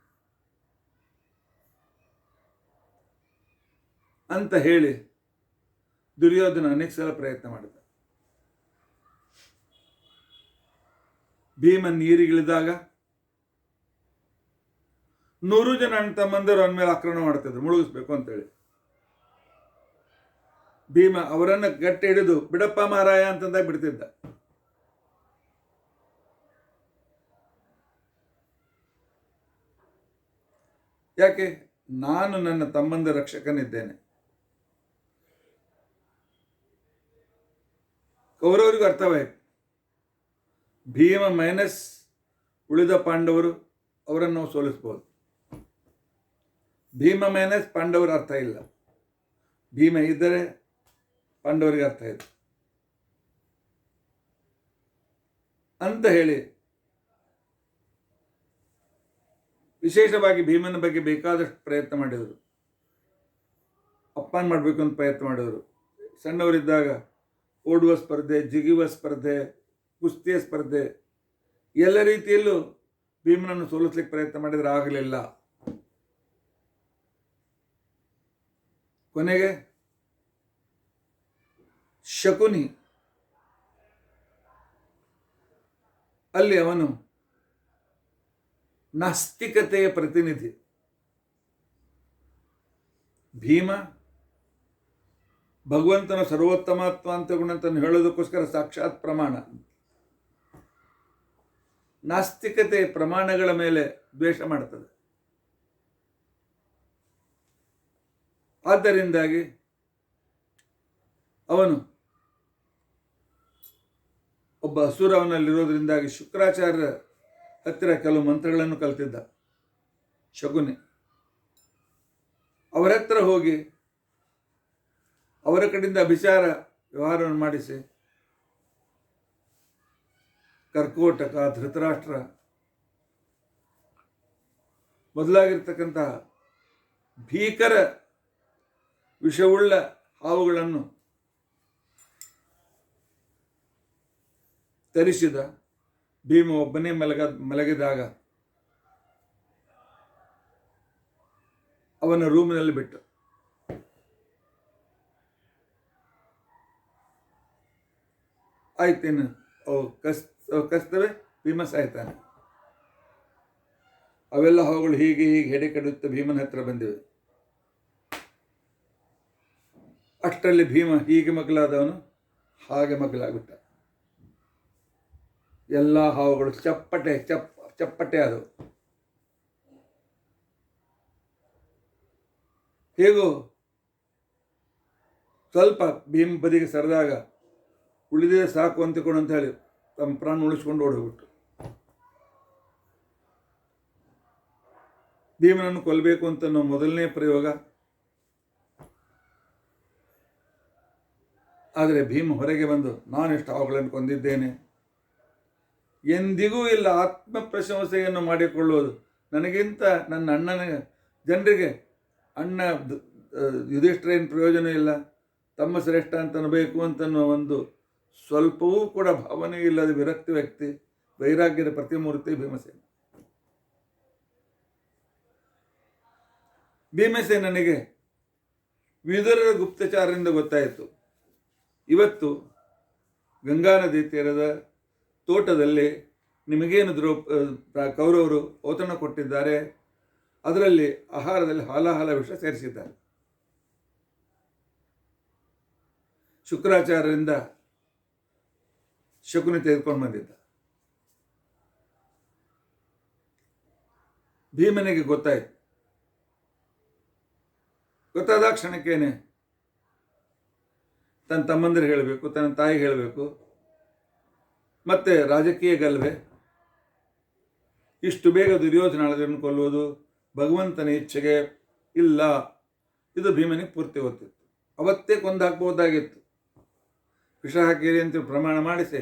ಅಂತ ಹೇಳಿ ದುರ್ಯೋಧನ ಅನೇಕ ಸಲ ಪ್ರಯತ್ನ ಮಾಡಿದ. ಭೀಮ ನೀರಿಗಿಳಿದಾಗ 100 ಜನ ಅಣ್ಣ ತಮ್ಮಂದರು ಅವನ ಮೇಲೆ ಆಕ್ರಮಣ ಮಾಡ್ತಿದ್ರು, ಮುಳುಗಿಸ್ಬೇಕು ಅಂತೇಳಿ. ಭೀಮ ಅವರನ್ನು ಗಟ್ಟಿ ಹಿಡಿದು ಬಿಡಪ್ಪ ಮಾರಾಯ ಅಂತಂದಾಗ ಬಿಡ್ತಿದ್ದ. ಯಾಕೆ? ನಾನು ನನ್ನ ತಮ್ಮಂದ ರಕ್ಷಕನಿದ್ದೇನೆ. ಕೌರವರಿಗೂ ಅರ್ಥವಾಯಿತು. ಭೀಮ ಮೈನಸ್ ಉಳಿದ ಪಾಂಡವರು, ಅವರನ್ನು ನಾವು ಸೋಲಿಸ್ಬೋದು. ಭೀಮ ಮೈನಸ್ ಪಾಂಡವರ ಅರ್ಥ ಇಲ್ಲ, ಭೀಮ ಇದ್ದರೆ ಪಾಂಡವರಿಗೆ ಅರ್ಥ ಇದೆ ಅಂತ ಹೇಳಿ ವಿಶೇಷವಾಗಿ ಭೀಮನ ಬಗ್ಗೆ ಬೇಕಾದಷ್ಟು ಪ್ರಯತ್ನ ಮಾಡಿದರು. ಅಪ್ಪನ ಮಾಡಬೇಕು ಅಂತ ಪ್ರಯತ್ನ ಮಾಡಿದರು. ಸಣ್ಣವರಿದ್ದಾಗ ಓಡುವ ಸ್ಪರ್ಧೆ, ಜಿಗಿಯುವ ಸ್ಪರ್ಧೆ, ಕುಸ್ತಿಯ ಸ್ಪರ್ಧೆ, ಎಲ್ಲ ರೀತಿಯಲ್ಲೂ ಭೀಮನನ್ನು ಸೋಲಿಸ್ಲಿಕ್ಕೆ ಪ್ರಯತ್ನ ಮಾಡಿದರೆ ಆಗಲಿಲ್ಲ. ಕೊನೆಗೆ ಶಕುನಿ ಅಲ್ಲಿ ಅವನು ನಾಸ್ತಿಕತೆಯ ಪ್ರತಿನಿಧಿ. ಭೀಮ ಭಗವಂತನ ಸರ್ವೋತ್ತಮತ್ವ ಅಂತ ಗುಣಂತನ್ನು ಹೇಳೋದಕ್ಕೋಸ್ಕರ ಸಾಕ್ಷಾತ್ ಪ್ರಮಾಣ. ನಾಸ್ತಿಕತೆ ಪ್ರಮಾಣಗಳ ಮೇಲೆ ದ್ವೇಷ ಮಾಡ್ತದೆ. ಆದ್ದರಿಂದಾಗಿ ಅವನು ಒಬ್ಬ ಅಸುರ ಅವನಲ್ಲಿರೋದ್ರಿಂದಾಗಿ ಶುಕ್ರಾಚಾರ್ಯ ಹತ್ತಿರ ಕೆಲವು ಮಂತ್ರಗಳನ್ನು ಕಲಿತಿದ್ದ ಶಕುನಿ. ಅವರ ಹತ್ರ ಹೋಗಿ ಅವರ ಕಡೆಯಿಂದ ಅಭಿಚಾರ ವ್ಯವಹಾರವನ್ನು ಮಾಡಿಸಿ ಕರ್ಕೋಟಕ, ಧೃತರಾಷ್ಟ್ರ ಮೊದಲಾಗಿರ್ತಕ್ಕಂತಹ ಭೀಕರ ವಿಷವುಳ್ಳ ಹಾವುಗಳನ್ನು ತರಿಸಿದ. ಭೀಮ ಒಬ್ಬನೇ ಮಲಗಿದಾಗ ಅವನ ರೂಮಿನಲ್ಲಿ ಬಿಟ್ಟು ಆಯ್ತೇನು ಅವು ಕಸ್ತವೆ, ಭೀಮ ಸಾಯ್ತಾನೆ. ಅವೆಲ್ಲ ಹಾವುಗಳು ಹೀಗೆ ಹೆಡೆ ಕಡುತ್ತ ಭೀಮನ ಹತ್ರ ಬಂದಿವೆ. ಅಷ್ಟರಲ್ಲಿ ಭೀಮ ಹೀಗೆ ಮಗ್ಲಾದವನು ಹಾಗೆ ಮಗ್ಲಾಗ್ಬಿಟ್ಟ. ಎಲ್ಲ ಹಾವುಗಳು ಚಪ್ಪಟೆ ಆದವು. ಹೇಗೋ ಸ್ವಲ್ಪ ಭೀಮ ಬದಿಗೆ ಸರಿದಾಗ ಉಳಿದೇ ಸಾಕು ಅಂತಿಕೊಂಡು ಅಂತ ಹೇಳಿ ತಮ್ಮ ಪ್ರಾಣ ಉಳಿಸ್ಕೊಂಡು ಓಡೋಗ್ಬಿಟ್ಟು. ಭೀಮನನ್ನು ಕೊಲ್ಲಬೇಕು ಅಂತ ಮೊದಲನೇ ಪ್ರಯೋಗ. ಆದರೆ ಭೀಮ ಹೊರಗೆ ಬಂದು ನಾನೆಷ್ಟು ಹಾವುಗಳನ್ನು ಕೊಂದಿದ್ದೇನೆ, ಎಂದಿಗೂ ಇಲ್ಲ ಆತ್ಮ ಪ್ರಶಂಸೆಯನ್ನು ಮಾಡಿಕೊಳ್ಳುವುದು. ನನಗಿಂತ ನನ್ನ ಅಣ್ಣನ ಜನರಿಗೆ ಅಣ್ಣ ಯುಧಿಷ್ಠಿರೇನು ಪ್ರಯೋಜನ ಇಲ್ಲ, ತಮ್ಮ ಶ್ರೇಷ್ಠ ಅಂತ ಅನ್ನಬೇಕು ಅಂತನ್ನುವ ಒಂದು ಸ್ವಲ್ಪವೂ ಕೂಡ ಭಾವನೆ ಇಲ್ಲದ ವಿರಕ್ತಿ ವ್ಯಕ್ತಿ, ವೈರಾಗ್ಯದ ಪ್ರತಿಮೂರ್ತಿ ಭೀಮಸೇನ. ಭೀಮಸೇನನಿಗೆ ವಿದುರರ ಗುಪ್ತಚಾರದಿಂದ ಗೊತ್ತಾಯಿತು, ಇವತ್ತು ಗಂಗಾ ನದಿ ತೀರದ ತೋಟದಲ್ಲಿ ನಿಮಗೇನು ಕೌರವರು ಔತಣ ಕೊಟ್ಟಿದ್ದಾರೆ, ಅದರಲ್ಲಿ ಆಹಾರದಲ್ಲಿ ಹಾಲಾಹಲ ವಿಷ ಸೇರಿಸಿದ್ದಾರೆ. ಶುಕ್ರಾಚಾರ್ಯರಿಂದ ಶಕುನಿ ತೆಗೆದುಕೊಂಡು ಬಂದಿದ್ದ. ಭೀಮನಿಗೆ ಗೊತ್ತಾಯಿತು. ಗೊತ್ತಾದ ಕ್ಷಣಕ್ಕೇನೆ ತನ್ನ ತಮ್ಮಂದಿರು ಹೇಳಬೇಕು, ತನ್ನ ತಾಯಿ ಹೇಳಬೇಕು, ಮತ್ತೆ ರಾಜಕೀಯ ಗಲ್ಭೆ. ಇಷ್ಟು ಬೇಗ ದುರ್ಯೋಧನಾಳದನ್ನು ಕೊಲ್ಲುವುದು ಭಗವಂತನ ಇಚ್ಛೆಗೆ ಇಲ್ಲ, ಇದು ಭೀಮನಿಗೆ ಪೂರ್ತಿ ಗೊತ್ತಿತ್ತು. ಅವತ್ತೇ ಕೊಂದು ಹಾಕ್ಬೋದಾಗಿತ್ತು. ವಿಷ ಹಾಕಿರಿ ಅಂತ ಪ್ರಮಾಣ ಮಾಡಿಸಿ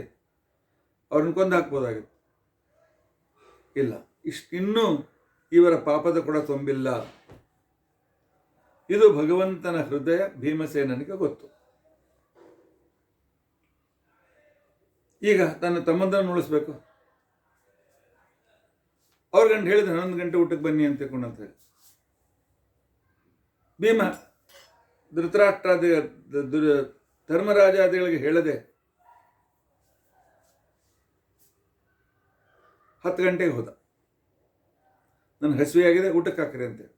ಅವ್ರನ್ನ ಕೊಂದು ಹಾಕ್ಬೋದಾಗಿತ್ತು. ಇಲ್ಲ, ಇನ್ನೂ ಇವರ ಪಾಪದ ಕೂಡ ತುಂಬಿಲ್ಲ. ಇದು ಭಗವಂತನ ಹೃದಯ ಭೀಮಸೇನನಿಗೆ ಗೊತ್ತು. ಈಗ ತನ್ನ ತಮ್ಮಂದನ್ನು ಉಳಿಸ್ಬೇಕು. ಅವ್ರ ಗಂಟೆ ಹೇಳಿದ್ರೆ 11 ಗಂಟೆ ಊಟಕ್ಕೆ ಬನ್ನಿ ಅಂತ ಹೇಳಿ ಭೀಮ ಧೃತರಾಷ್ಟ್ರಾದಿ ಧರ್ಮರಾಜಾದಿಗಳಿಗೆ ಹೇಳದೆ 10 ಗಂಟೆಗೆ ಹೋದ. ನನ್ನ ಹಸಿವೆಯಾಗಿದೆ, ಊಟಕ್ಕೆ ಹಾಕ್ರಿ ಅಂತೇಳಿ.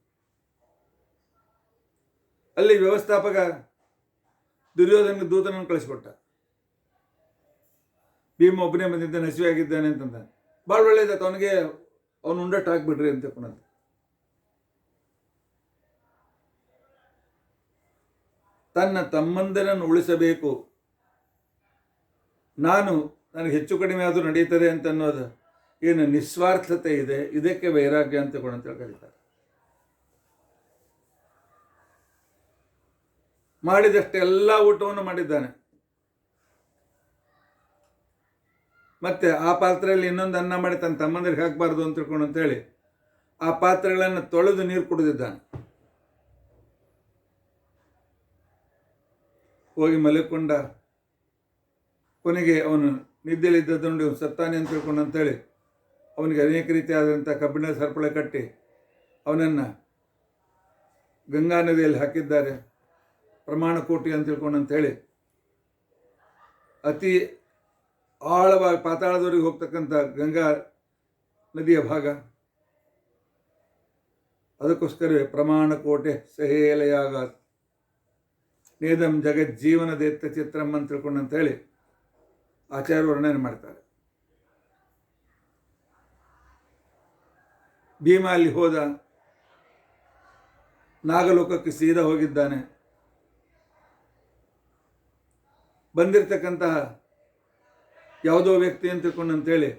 ಅಲ್ಲಿ ವ್ಯವಸ್ಥಾಪಕ ದುರ್ಯೋಧನ ದೂತನನ್ನು ಕಳಿಸ್ಕೊಟ್ಟ. ಭೀಮ ಒಬ್ಬನೇ ಬಂದಿದ್ದಾನೆ, ಹಸಿವೆ ಆಗಿದ್ದಾನೆ ಅಂತಂದ. ಭಾಳ ಒಳ್ಳೇದಾಯ್ತು, ಅವನಿಗೆ ಅವನು ಉಂಡಟ್ಟು ಹಾಕ್ಬಿಡ್ರಿ ಅಂತ ಪುನಃ. ತನ್ನ ತಮ್ಮಂದರನ್ನು ಉಳಿಸಬೇಕು, ನನಗೆ ಹೆಚ್ಚು ಕಡಿಮೆ ಆದರೂ ನಡೀತದೆ ಅಂತ ಅನ್ನೋದು ಏನು ನಿಸ್ವಾರ್ಥತೆ ಇದೆ, ಇದಕ್ಕೆ ವೈರಾಗ್ಯ ಅಂತ ಕರೀತಾರೆ. ಮಾಡಿದಷ್ಟೆಲ್ಲ ಊಟವನ್ನು ಮಾಡಿದ್ದಾನೆ. ಮತ್ತೆ ಆ ಪಾತ್ರೆಯಲ್ಲಿ ಇನ್ನೊಂದು ಅನ್ನ ಮಾಡಿ ತನ್ನ ತಮ್ಮಂದಿರಿಗೆ ಹಾಕಬಾರ್ದು ಅಂತ ಹೇಳಿ ಆ ಪಾತ್ರೆಗಳನ್ನು ತೊಳೆದು ನೀರು ಕುಡಿದಿದ್ದಾನೆ. ಹೋಗಿ ಮಲಿಕೊಂಡ. ಕೊನೆಗೆ ಅವನು ನಿದ್ದೆಲಿದ್ದದ್ದು ನೋಡಿ ಸತ್ತಾನೆ ಅಂತ ತಿಳ್ಕೊಂಡು ಅಂತೇಳಿ ಅವನಿಗೆ ಅನೇಕ ರೀತಿಯಾದಂಥ ಕಬ್ಬಿಣದ ಸರಪಳಿ ಕಟ್ಟಿ ಅವನನ್ನು ಗಂಗಾ ನದಿಯಲ್ಲಿ ಹಾಕಿದ್ದಾರೆ. ಪ್ರಮಾಣ ಕೋಟಿ ಅಂತ ತಿಳ್ಕೊಂಡು ಅಂತೇಳಿ ಅತಿ ಆಳವಾಗಿ ಪಾತಾಳದವರೆಗೆ ಹೋಗ್ತಕ್ಕಂಥ ಗಂಗಾ ನದಿಯ ಭಾಗ. ಅದಕ್ಕೋಸ್ಕರವೇ ಪ್ರಮಾಣ ಕೋಟೆ ಸಹೇಲೆಯಾಗ ನೇದಂ ಜಗಜ್ಜೀವನ ದೇತ್ತ ಚಿತ್ರಂ ಅಂತ ತಿಳ್ಕೊಂಡು ಅಂತೇಳಿ ಆಚಾರ್ಯ ವರ್ಣನೆ ಮಾಡ್ತಾರೆ. ಭೀಮ ಅಲ್ಲಿ ಹೋದ, ನಾಗಲೋಕಕ್ಕೆ ಸೀದಾ ಹೋಗಿದ್ದಾನೆ. ಬಂದಿರತಕ್ಕಂತಹ ಯಾವುದೋ ವ್ಯಕ್ತಿ ಅಂತ ತಿಳ್ಕೊಂಡು ಅಂತೇಳಿ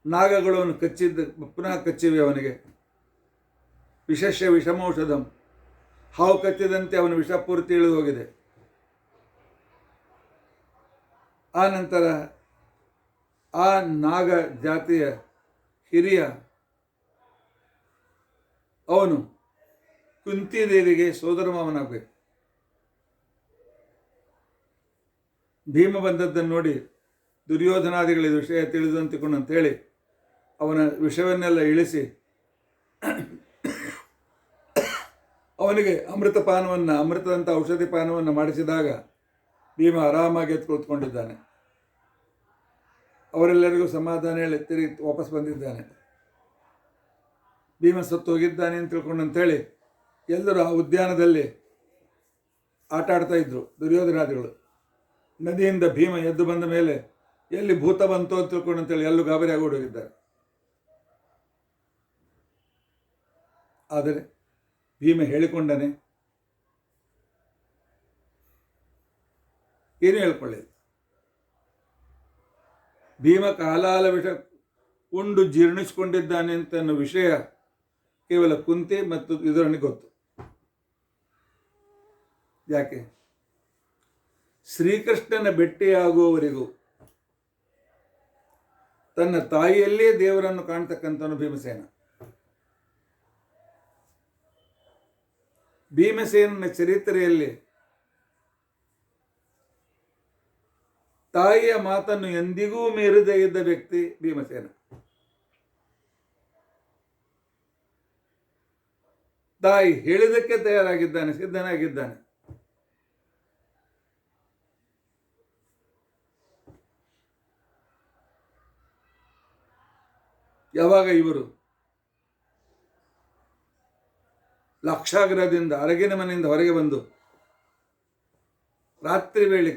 ನಾಗಗಳು ಅವನು ಪುನಃ ಕಚ್ಚಿವೆ. ಅವನಿಗೆ ವಿಷಶ್ಯ ವಿಷಮೌಷಧಂ, ಹಾವು ಕಚ್ಚಿದಂತೆ ಅವನ ವಿಷ ಪೂರ್ತಿ ಇಳಿದು ಹೋಗಿದೆ. ಆ ನಂತರ ಆ ನಾಗ ಜಾತಿಯ ಹಿರಿಯ ಅವನು ಕುಂತಿದೇವಿಗೆ ಸೋದರ ಮಾವನಾಗಬೇಕು. ಭೀಮ ಬಂದದ್ದನ್ನು ನೋಡಿ ದುರ್ಯೋಧನಾದಿಗಳ ವಿಷಯ ತಿಳಿದು ಅಂತಿಕೊಂಡು ಅಂತೇಳಿ ಅವನ ವಿಷವನ್ನೆಲ್ಲ ಇಳಿಸಿ ಅವನಿಗೆ ಅಮೃತದಂಥ ಔಷಧಿ ಪಾನವನ್ನು ಮಾಡಿಸಿದಾಗ ಭೀಮ ಆರಾಮಾಗಿ ಎದ್ದು ಕೂತ್ಕೊಂಡಿದ್ದಾನೆ. ಅವರೆಲ್ಲರಿಗೂ ಸಮಾಧಾನ ಹೇಳಿ ತಿರುಗಿ ವಾಪಸ್ ಬಂದಿದ್ದಾನೆ. ಭೀಮ ಸತ್ತು ಹೋಗಿದ್ದಾನೆ ಅಂತ ತಿಳ್ಕೊಂಡು ಅಂತೇಳಿ ಎಲ್ಲರೂ ಆ ಉದ್ಯಾನದಲ್ಲಿ ಆಟ ಆಡ್ತಾ ಇದ್ರು ದುರ್ಯೋಧನಾದಿಗಳು. ನದಿಯಿಂದ ಭೀಮ ಎದ್ದು ಬಂದ ಮೇಲೆ ಎಲ್ಲಿ ಭೂತ ಬಂತು ಅಂತ ತಿಳ್ಕೊಂಡು ಅಂತೇಳಿ ಎಲ್ಲೂ ಗಾಬರಿ ಆಗೋಗಿದ್ದಾರೆ. ಆದರೆ ಭೀಮ ಹೇಳಿಕೊಂಡನೆ, ಏನು ಹೇಳ್ಕೊಳ್ಳಿಲ್ಲ. ಭೀಮ ಕಾಲಾಲ ವಿಷ ಉಂಡು ಜೀರ್ಣಿಸಿಕೊಂಡಿದ್ದಾನೆ ಅಂತ ಅನ್ನೋ ವಿಷಯ ಕೇವಲ ಕುಂತಿ ಮತ್ತು ವಿದುರನಿಗೆ ಗೊತ್ತು. ಯಾಕೆ? ಶ್ರೀಕೃಷ್ಣನ ಭೇಟಿಯಾಗುವವರೆಗೂ ತನ್ನ ತಾಯಿಯಲ್ಲೇ ದೇವರನ್ನು ಕಾಣ್ತಕ್ಕಂಥವನು ಭೀಮಸೇನ. ಭೀಮಸೇನನ ಚರಿತ್ರೆಯಲ್ಲಿ ತಾಯಿಯ ಮಾತನ್ನು ಎಂದಿಗೂ ಮೀರದೇ ಇದ್ದ ವ್ಯಕ್ತಿ ಭೀಮಸೇನ. ತಾಯಿ ಹೇಳಿದಕ್ಕೆ ತಯಾರಾಗಿದ್ದಾನೆ, ಸಿದ್ಧನಾಗಿದ್ದಾನೆ. ಯಾವಾಗ ಇವರು ಲಕ್ಷಾಗ್ರಹದಿಂದ ಅರಗಿನ ಮನೆಯಿಂದ ಹೊರಗೆ ಬಂದು ರಾತ್ರಿ ವೇಳೆ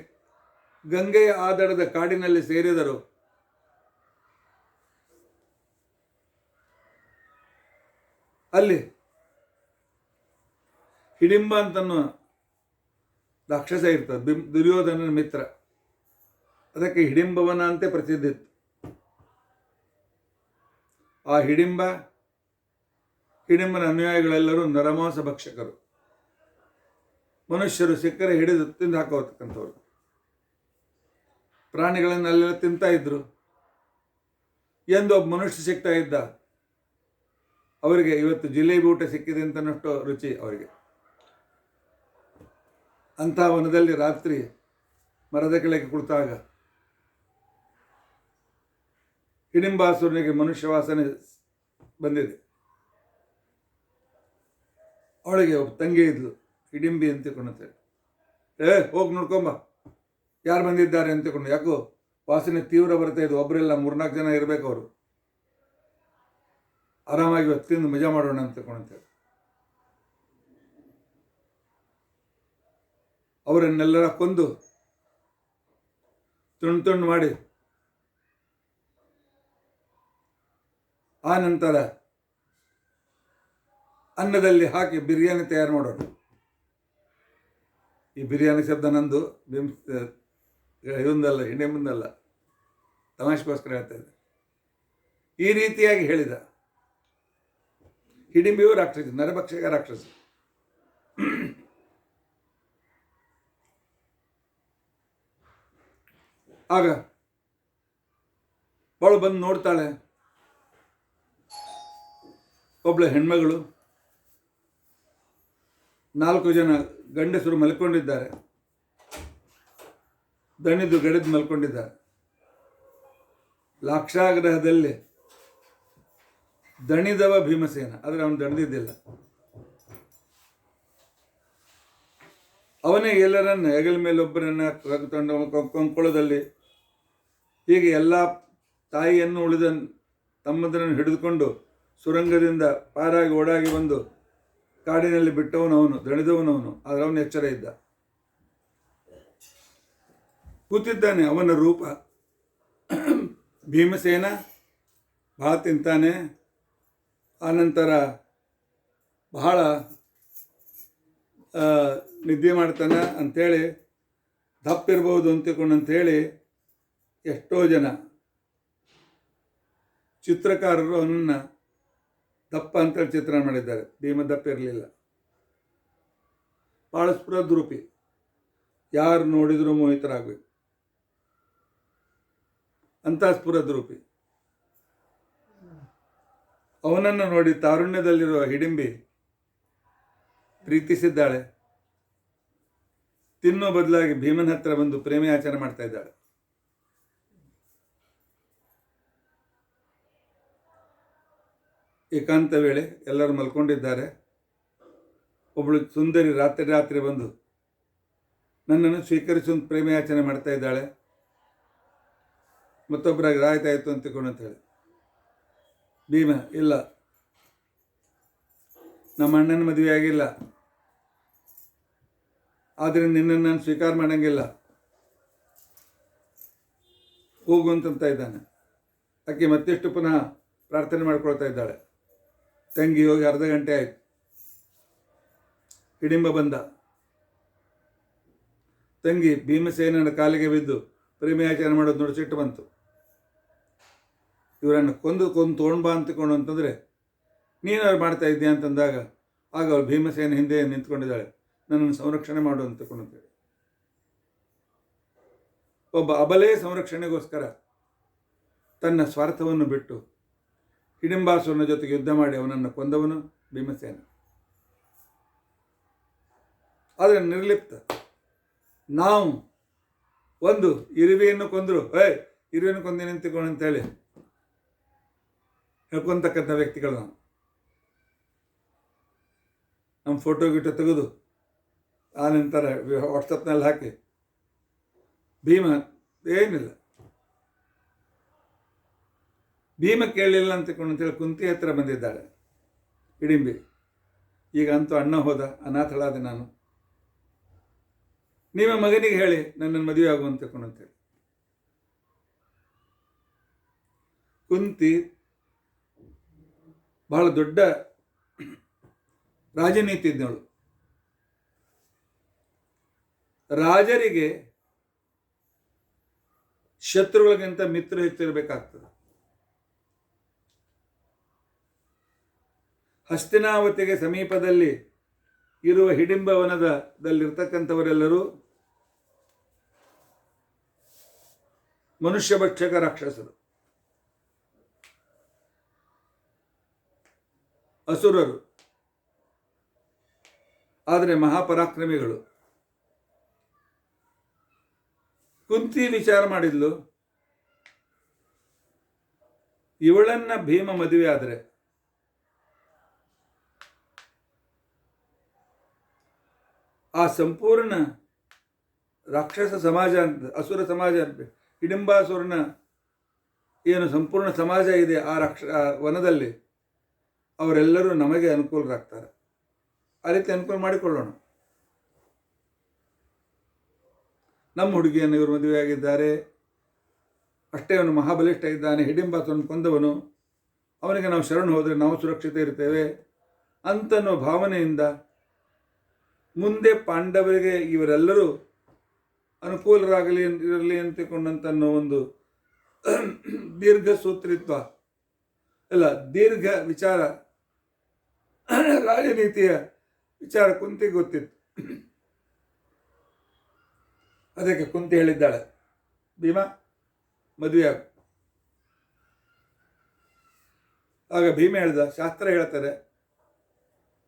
ಗಂಗೆಯ ಆದಡದ ಕಾಡಿನಲ್ಲಿ ಸೇರಿದರು, ಅಲ್ಲಿ ಹಿಡಿಂಬ ಅಂತನ್ನೋ ರಾಕ್ಷಸ ಇರ್ತದೆ, ದುರ್ಯೋಧನನ ಮಿತ್ರ. ಅದಕ್ಕೆ ಹಿಡಿಂಬವನ ಅಂತೆ ಪ್ರಸಿದ್ಧಿ ಇತ್ತು. ಆ ಹಿಡಿಂಬನ ಅನುಯಾಯಿಗಳೆಲ್ಲರೂ ನರಮಾಂಸ ಭಕ್ಷಕರು. ಮನುಷ್ಯರು ಸಿಕ್ಕರೆ ಹಿಡಿದು ತಿಂದು ಹಾಕೋತಕ್ಕಂಥವ್ರು. ಪ್ರಾಣಿಗಳನ್ನೆಲ್ಲ ತಿಂತಾ ಇದ್ರು. ಎಂದು ಒಬ್ಬ ಮನುಷ್ಯ ಸಿಗ್ತಾ ಇದ್ದ. ಅವರಿಗೆ ಇವತ್ತು ಜಿಲೇಬಿ ಊಟ ಸಿಕ್ಕಿದೆ ಅಂತನಷ್ಟು ರುಚಿ ಅವರಿಗೆ. ಅಂಥ ವನದಲ್ಲಿ ರಾತ್ರಿ ಮರದ ಕೆಳಗೆ ಕುಳಿತಾಗ ಹಿಡಿಂಬಾಸುರನಿಗೆ ಮನುಷ್ಯ ವಾಸನೆ ಬಂದಿದೆ. ಅವಳಿಗೆ ಒಬ್ಬ ತಂಗಿ ಇದ್ಲು, ಹಿಡಿಂಬಿ ಅಂತಕೊಂಡಂತೇಳಿ. ಹೋಗಿ ನೋಡ್ಕೊಂಬ ಯಾರು ಬಂದಿದ್ದಾರೆ ಅಂತಕೊಂಡು. ಯಾಕೋ ವಾಸನೆ ತೀವ್ರ ಬರ್ತಾ ಇದ್ದು, ಒಬ್ಬರೆಲ್ಲ 3-4 ಜನ ಇರಬೇಕು. ಅವರು ಆರಾಮಾಗಿ ತಿಂದು ಮಜಾ ಮಾಡೋಣ ಅಂತಕೊಂಡಂತೇಳಿ ಅವರನ್ನೆಲ್ಲರ ಕೊಂದು ತುಂಡು ಮಾಡಿ ಆ ನಂತರ ಅನ್ನದಲ್ಲಿ ಹಾಕಿ ಬಿರಿಯಾನಿ ತಯಾರು ಮಾಡೋಣ. ಈ ಬಿರಿಯಾನಿ ಶಬ್ದ ನಂದು ಇದೊಂದಲ್ಲ, ಹಿಂದೆಂದಲ್ಲ, ತಮಾಷೆಗೋಸ್ಕರ ಹೇಳ್ತಾ ಇದೆ. ಈ ರೀತಿಯಾಗಿ ಹೇಳಿದ. ಹಿಡಿಂಬಿಯು ರಾಕ್ಷಸಿ, ನರಭಕ್ಷಕ ರಾಕ್ಷಸಿ. ಆಗ ಅವಳು ಬಂದು ನೋಡ್ತಾಳೆ. ಒಬ್ಬಳು ಹೆಣ್ಮಗಳು, 4 ಜನ ಗಂಡಸರು ಮಲ್ಕೊಂಡಿದ್ದಾರೆ, ದಣಿದು ಗಡಿದು ಮಲ್ಕೊಂಡಿದ್ದಾರೆ. ಲಾಕ್ಷಾಗ್ರಹದಲ್ಲಿ ದಣಿದವ ಭೀಮಸೇನ, ಆದರೆ ಅವನು ದಣಿದಿದ್ದಿಲ್ಲ. ಅವನೇ ಎಲ್ಲರನ್ನ ಹೆಗಲ ಮೇಲೊಬ್ಬರನ್ನ ಕೊಂಕೊಳದಲ್ಲಿ ಹೀಗೆ ಎಲ್ಲ ತಾಯಿಯನ್ನು ಉಳಿದ ತಮ್ಮದರನ್ನು ಹಿಡಿದುಕೊಂಡು ಸುರಂಗದಿಂದ ಪಾರಾಗಿ ಓಡಾಗಿ ಬಂದು ಕಾಡಿನಲ್ಲಿ ಬಿಟ್ಟವನವನು, ದಣಿದವನವನು. ಆದರೆ ಅವನು ಎಚ್ಚರ ಇದ್ದ, ಕೂತಿದ್ದಾನೆ. ಅವನ ರೂಪ ಭೀಮಸೇನ ಭಾಳ ತಿಂತಾನೆ, ಆನಂತರ ಬಹಳ ನಿದ್ದೆ ಮಾಡ್ತಾನೆ ಅಂಥೇಳಿ, ದಪ್ಪಿರ್ಬೋದು ಅಂತಿಕೊಂಡಂಥೇಳಿ ಎಷ್ಟೋ ಜನ ಚಿತ್ರಕಾರರು ಅವನನ್ನು ದಪ್ಪ ಅಂತೇಳಿ ಚಿತ್ರಣ ಮಾಡಿದ್ದಾರೆ. ಭೀಮ ದಪ್ಪ ಇರಲಿಲ್ಲ, ಭಾಳ ಸ್ಫುರದ್ರೂಪಿ, ಯಾರು ನೋಡಿದರೂ ಮೋಹಿತರಾಗಬೇಕು ಅಂಥ ಸ್ಫುರದ್ರೂಪಿ. ಅವನನ್ನು ನೋಡಿ ತಾರುಣ್ಯದಲ್ಲಿರುವ ಹಿಡಿಂಬಿ ಪ್ರೀತಿಸಿದ್ದಾಳೆ. ತಿನ್ನೋ ಬದಲಾಗಿ ಭೀಮನ ಹತ್ರ ಬಂದು ಪ್ರೇಮಯಾಚನೆ ಮಾಡ್ತಾ ಇದ್ದಾಳೆ. ಏಕಾಂತ ವೇಳೆ, ಎಲ್ಲರೂ ಮಲ್ಕೊಂಡಿದ್ದಾರೆ. ಒಬ್ಬಳು ಸುಂದರಿ ರಾತ್ರಿ ಬಂದು ನನ್ನನ್ನು ಸ್ವೀಕರಿಸು ಪ್ರೇಮಯಾಚನೆ ಮಾಡ್ತಾ ಇದ್ದಾಳೆ. ಮತ್ತೊಬ್ಬರಾಗಿ ರಾಯ್ತಾಯಿತು ಅಂತಿಕೊಂಡು ಅಂತೇಳಿ ಭೀಮ, ಇಲ್ಲ, ನಮ್ಮ ಅಣ್ಣನ ಮದುವೆ ಆಗಿಲ್ಲ, ಆದ್ದರಿಂದ ನಿನ್ನನ್ನು ನಾನು ಸ್ವೀಕಾರ ಮಾಡೋಂಗಿಲ್ಲ, ಹೋಗು ಅಂತಂತ ಇದ್ದಾನೆ. ಆಕೆ ಮತ್ತಿಷ್ಟು ಪುನಃ ಪ್ರಾರ್ಥನೆ ಮಾಡ್ಕೊಳ್ತಾ ಇದ್ದಾಳೆ. ತಂಗಿ ಹೋಗಿ ಅರ್ಧ ಗಂಟೆ ಆಯಿತು. ಹಿಡಿಂಬ ಬಂದ. ತಂಗಿ ಭೀಮಸೇನನ ಕಾಲಿಗೆ ಬಿದ್ದು ಪ್ರೇಮಯಾಚನೆ ಮಾಡೋದು ನೋಡಿ ಸಿಟ್ಟು ಬಂತು. ಇವರನ್ನು ಕೊಂದು ತೊಗೊಂಡು ಬಾ ಅಂತಿಕೊಂಡು ಅಂತಂದರೆ ನೀನಾದ್ರು ಮಾಡ್ತಾ ಇದ್ದೀಯ ಅಂತಂದಾಗ ಆಗ ಅವಳು ಭೀಮಸೇನ ಹಿಂದೆ ನಿಂತ್ಕೊಂಡಿದ್ದಾಳೆ. ನನ್ನನ್ನು ಸಂರಕ್ಷಣೆ ಮಾಡು ಅಂತಕೊಂಡಂತೇಳಿ. ಒಬ್ಬ ಅಬಲೆಯ ಸಂರಕ್ಷಣೆಗೋಸ್ಕರ ತನ್ನ ಸ್ವಾರ್ಥವನ್ನು ಬಿಟ್ಟು ಹಿಡಿಂಬಾಸುರನ ಜೊತೆಗೆ ಯುದ್ಧ ಮಾಡಿ ಅವನನ್ನು ಕೊಂದವನು ಭೀಮಸೇನ. ಆದರೆ ನಿರ್ಲಿಪ್ತ. ನಾವು ಒಂದು ಇರುವೆಯನ್ನು ಕೊಂದರು, ಇರುವೆಯನ್ನು ಕೊಂದೇನೆ ಅಂತಿಕೊಂಡು ಅಂತೇಳಿ ಹೇಳ್ಕೊತಕ್ಕಂಥ ವ್ಯಕ್ತಿಗಳು ನಾವು. ನಮ್ಮ ಫೋಟೋ ಗಿಟೋ ತೆಗೆದು ಆ ನಂತರ ವಾಟ್ಸಪ್ನಲ್ಲಿ ಹಾಕಿ ಭೀಮ ಏನಿಲ್ಲ, ಭೀಮ ಕೇಳಲಿಲ್ಲ ಅಂತಿಕೊಂಡು ಅಂತೇಳಿ ಕುಂತಿ ಹತ್ರ ಬಂದಿದ್ದಾಳೆ ಹಿಡಿಂಬಿ. ಈಗ ಅಂತೂ ಅಣ್ಣ ಹೋದ, ಅನಾಥಳಾದೆ ನಾನು, ನಿಮ್ಮ ಮಗನಿಗೆ ಹೇಳಿ ನನ್ನನ್ನು ಮದುವೆ ಆಗು ಅಂತಿಕೊಂಡು ಅಂತೇಳಿ. ಕುಂತಿ ಬಹಳ ದೊಡ್ಡ ರಾಜನೀತಿ ಇದ್ದವಳು. ರಾಜರಿಗೆ ಶತ್ರುಗಳಿಗಿಂತ ಮಿತ್ರ ಹೆಚ್ಚಿರಬೇಕಾಗ್ತದೆ. ಹಸ್ತಿನಾವತಿಗೆ ಸಮೀಪದಲ್ಲಿ ಇರುವ ಹಿಡಿಂಬವನದಲ್ಲಿರ್ತಕ್ಕಂಥವರೆಲ್ಲರೂ ಮನುಷ್ಯ ಭಕ್ಷಕ ರಾಕ್ಷಸರು, ಅಸುರರು, ಆದರೆ ಮಹಾಪರಾಕ್ರಮಿಗಳು. ಕುಂತಿ ವಿಚಾರ ಮಾಡಿದ್ಲು, ಇವಳನ್ನ ಭೀಮ ಮದುವೆ ಆದರೆ ಆ ಸಂಪೂರ್ಣ ರಾಕ್ಷಸ ಸಮಾಜ ಅಂತ, ಅಸುರ ಸಮಾಜ ಅಂತ, ಹಿಡಿಂಬಾಸುರನ ಏನು ಸಂಪೂರ್ಣ ಸಮಾಜ ಇದೆ ಆ ವನದಲ್ಲಿ, ಅವರೆಲ್ಲರೂ ನಮಗೆ ಅನುಕೂಲರಾಗ್ತಾರೆ. ಆ ರೀತಿ ಅನುಕೂಲ ಮಾಡಿಕೊಳ್ಳೋಣ. ನಮ್ಮ ಹುಡುಗಿಯನ್ನು ಇವರು ಮದುವೆಯಾಗಿದ್ದಾರೆ, ಅಷ್ಟೇ ಅವನು ಮಹಾಬಲಿಷ್ಠ ಇದ್ದಾನೆ, ಹಿಡಿಂಬಾಸುರನ ಕೊಂದವನು, ಅವನಿಗೆ ನಾವು ಶರಣು ಹೋದರೆ ನಾವು ಸುರಕ್ಷಿತ ಇರ್ತೇವೆ ಅಂತನೋ ಭಾವನೆಯಿಂದ ಮುಂದೆ ಪಾಂಡವರಿಗೆ ಇವರೆಲ್ಲರೂ ಅನುಕೂಲರಾಗಲಿ ಇರಲಿ ಅಂತಿಕೊಂಡಂತನ್ನೋ ಒಂದು ದೀರ್ಘ ಸೂತ್ರಿತ್ವ ಅಲ್ಲ, ದೀರ್ಘ ವಿಚಾರ, ರಾಜನೀತಿಯ ವಿಚಾರ ಕುಂತಿ ಗೊತ್ತಿತ್ತು. ಅದಕ್ಕೆ ಕುಂತಿ ಹೇಳಿದ್ದಾಳೆ, ಭೀಮ ಮದುವೆ ಆಗು. ಆಗ ಭೀಮ ಹೇಳ್ದ, ಶಾಸ್ತ್ರ ಹೇಳ್ತಾರೆ,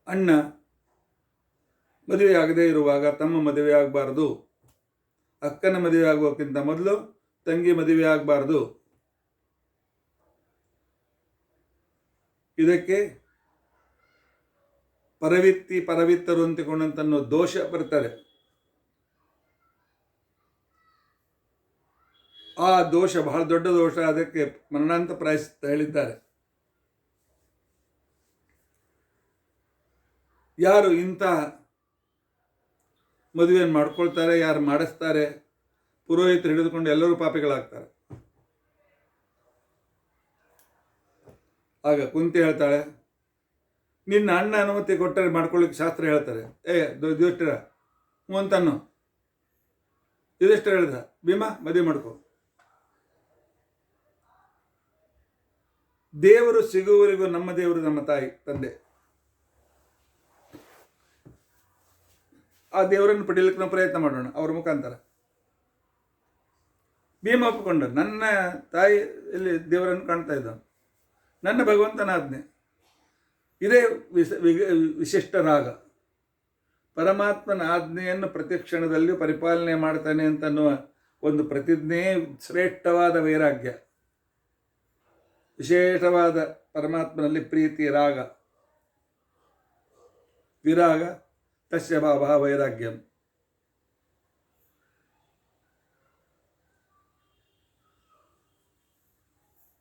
ಅಣ್ಣ ಮದುವೆ ಆಗದೇ ಇರುವಾಗ ತಮ್ಮ ಮದುವೆ ಆಗಬಾರ್ದು, ಅಕ್ಕನ ಮದುವೆ ಆಗೋಕ್ಕಿಂತ ಮೊದಲು ತಂಗಿ ಮದುವೆ ಆಗಬಾರ್ದು. ಇದಕ್ಕೆ ಪರವಿತ್ತರು ಅಂತಿಕೊಂಡಂತನ್ನೋ ದೋಷ ಬರ್ತದೆ. ಆ ದೋಷ ಬಹಳ ದೊಡ್ಡ ದೋಷ, ಅದಕ್ಕೆ ಮರಣಾಂತ ಪ್ರಾಯಶ್ಚಿತ್ತ ಹೇಳಿದ್ದಾರೆ. ಯಾರು ಇಂಥ ಮದುವೆಯನ್ನು ಮಾಡ್ಕೊಳ್ತಾರೆ, ಯಾರು ಮಾಡಿಸ್ತಾರೆ, ಪುರೋಹಿತರು ಹಿಡಿದುಕೊಂಡು ಎಲ್ಲರೂ ಪಾಪಿಗಳಾಗ್ತಾರೆ. ಆಗ ಕುಂತಿ ಹೇಳ್ತಾಳೆ, ನಿನ್ನ ಅಣ್ಣ ಅನುಮತಿ ಕೊಟ್ಟರೆ ಮಾಡ್ಕೊಳ್ಳಿಕ್ಕೆ ಶಾಸ್ತ್ರ ಹೇಳ್ತಾರೆ. ಯುಧಿಷ್ಠಿರ ಅಂತನ್ನು ಯುಧಿಷ್ಠಿರ ಹೇಳಿದ, ಭೀಮ ಮದುವೆ ಮಾಡ್ಕೊ. ದೇವರು ಸಿಗುವವರೆಗೂ ನಮ್ಮ ದೇವರು ನಮ್ಮ ತಾಯಿ ತಂದೆ, ಆ ದೇವರನ್ನು ಪಡೀಲಿಕ್ಕೆ ನಾವು ಪ್ರಯತ್ನ ಮಾಡೋಣ ಅವ್ರ ಮುಖಾಂತರ. ಭೀಮ ಒಪ್ಪಿಕೊಂಡ, ನನ್ನ ತಾಯಿ ಇಲ್ಲಿ ದೇವರನ್ನು ಕಾಣ್ತಾ ಇದ್ದ, ನನ್ನ ಭಗವಂತನ ಆಜ್ಞೆ. ಇದೇ ವಿಶಿಷ್ಟ ರಾಗ. ಪರಮಾತ್ಮನ ಆಜ್ಞೆಯನ್ನು ಪ್ರತಿ ಕ್ಷಣದಲ್ಲಿ ಪರಿಪಾಲನೆ ಮಾಡ್ತಾನೆ ಅಂತನ್ನುವ ಒಂದು ಪ್ರತಿಜ್ಞೆ ಶ್ರೇಷ್ಠವಾದ ವೈರಾಗ್ಯ, ವಿಶೇಷವಾದ ಪರಮಾತ್ಮನಲ್ಲಿ ಪ್ರೀತಿ ರಾಗ. ವಿರಾಗ ತಸ್ಯ ಭಾವ ವೈರಾಗ್ಯಂ.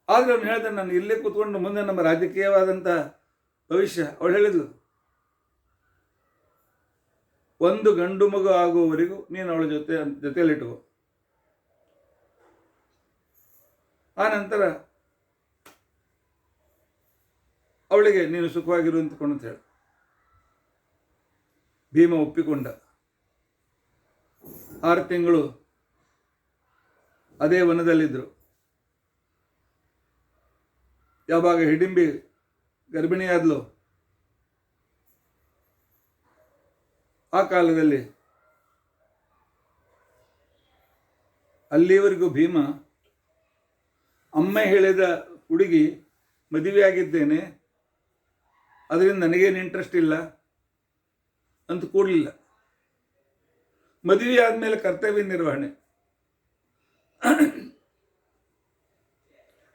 ಆದರೆ ಅವನು ಹೇಳ್ತಾನೆ, ನಾನು ಇಲ್ಲೇ ಕೂತ್ಕೊಂಡು ಮುಂದೆ ನಮ್ಮ ರಾಜಕೀಯವಾದಂಥ ಭವಿಷ್ಯ. ಅವಳು ಹೇಳಿದ್ಲು, ಒಂದು ಗಂಡು ಮಗು ಆಗುವವರೆಗೂ ನೀನು ಅವಳ ಜೊತೆಯಲ್ಲಿಟ್ಟುಕೋ, ಆ ನಂತರ ಅವಳಿಗೆ ನೀನು ಸುಖವಾಗಿರು ಅಂತಕೊಂಡು ಅಂತ ಹೇಳಿ. ಭೀಮ ಒಪ್ಪಿಕೊಂಡ. 6 ತಿಂಗಳು ಅದೇ ವನದಲ್ಲಿದ್ದರು. ಯಾವಾಗ ಹಿಡಿಂಬಿ ಗರ್ಭಿಣಿಯಾದ್ಲು, ಆ ಕಾಲದಲ್ಲಿ ಅಲ್ಲಿವರೆಗೂ ಭೀಮ ಅಮ್ಮ ಹೇಳಿದ ಹುಡುಗಿ ಮದುವೆಯಾಗಿದ್ದೇನೆ, ಅದರಿಂದ ನನಗೇನು ಇಂಟ್ರೆಸ್ಟ್ ಇಲ್ಲ ಅಂತ ಕೂಡಲಿಲ್ಲ. ಮದುವೆ ಆದಮೇಲೆ ಕರ್ತವ್ಯ ನಿರ್ವಹಣೆ.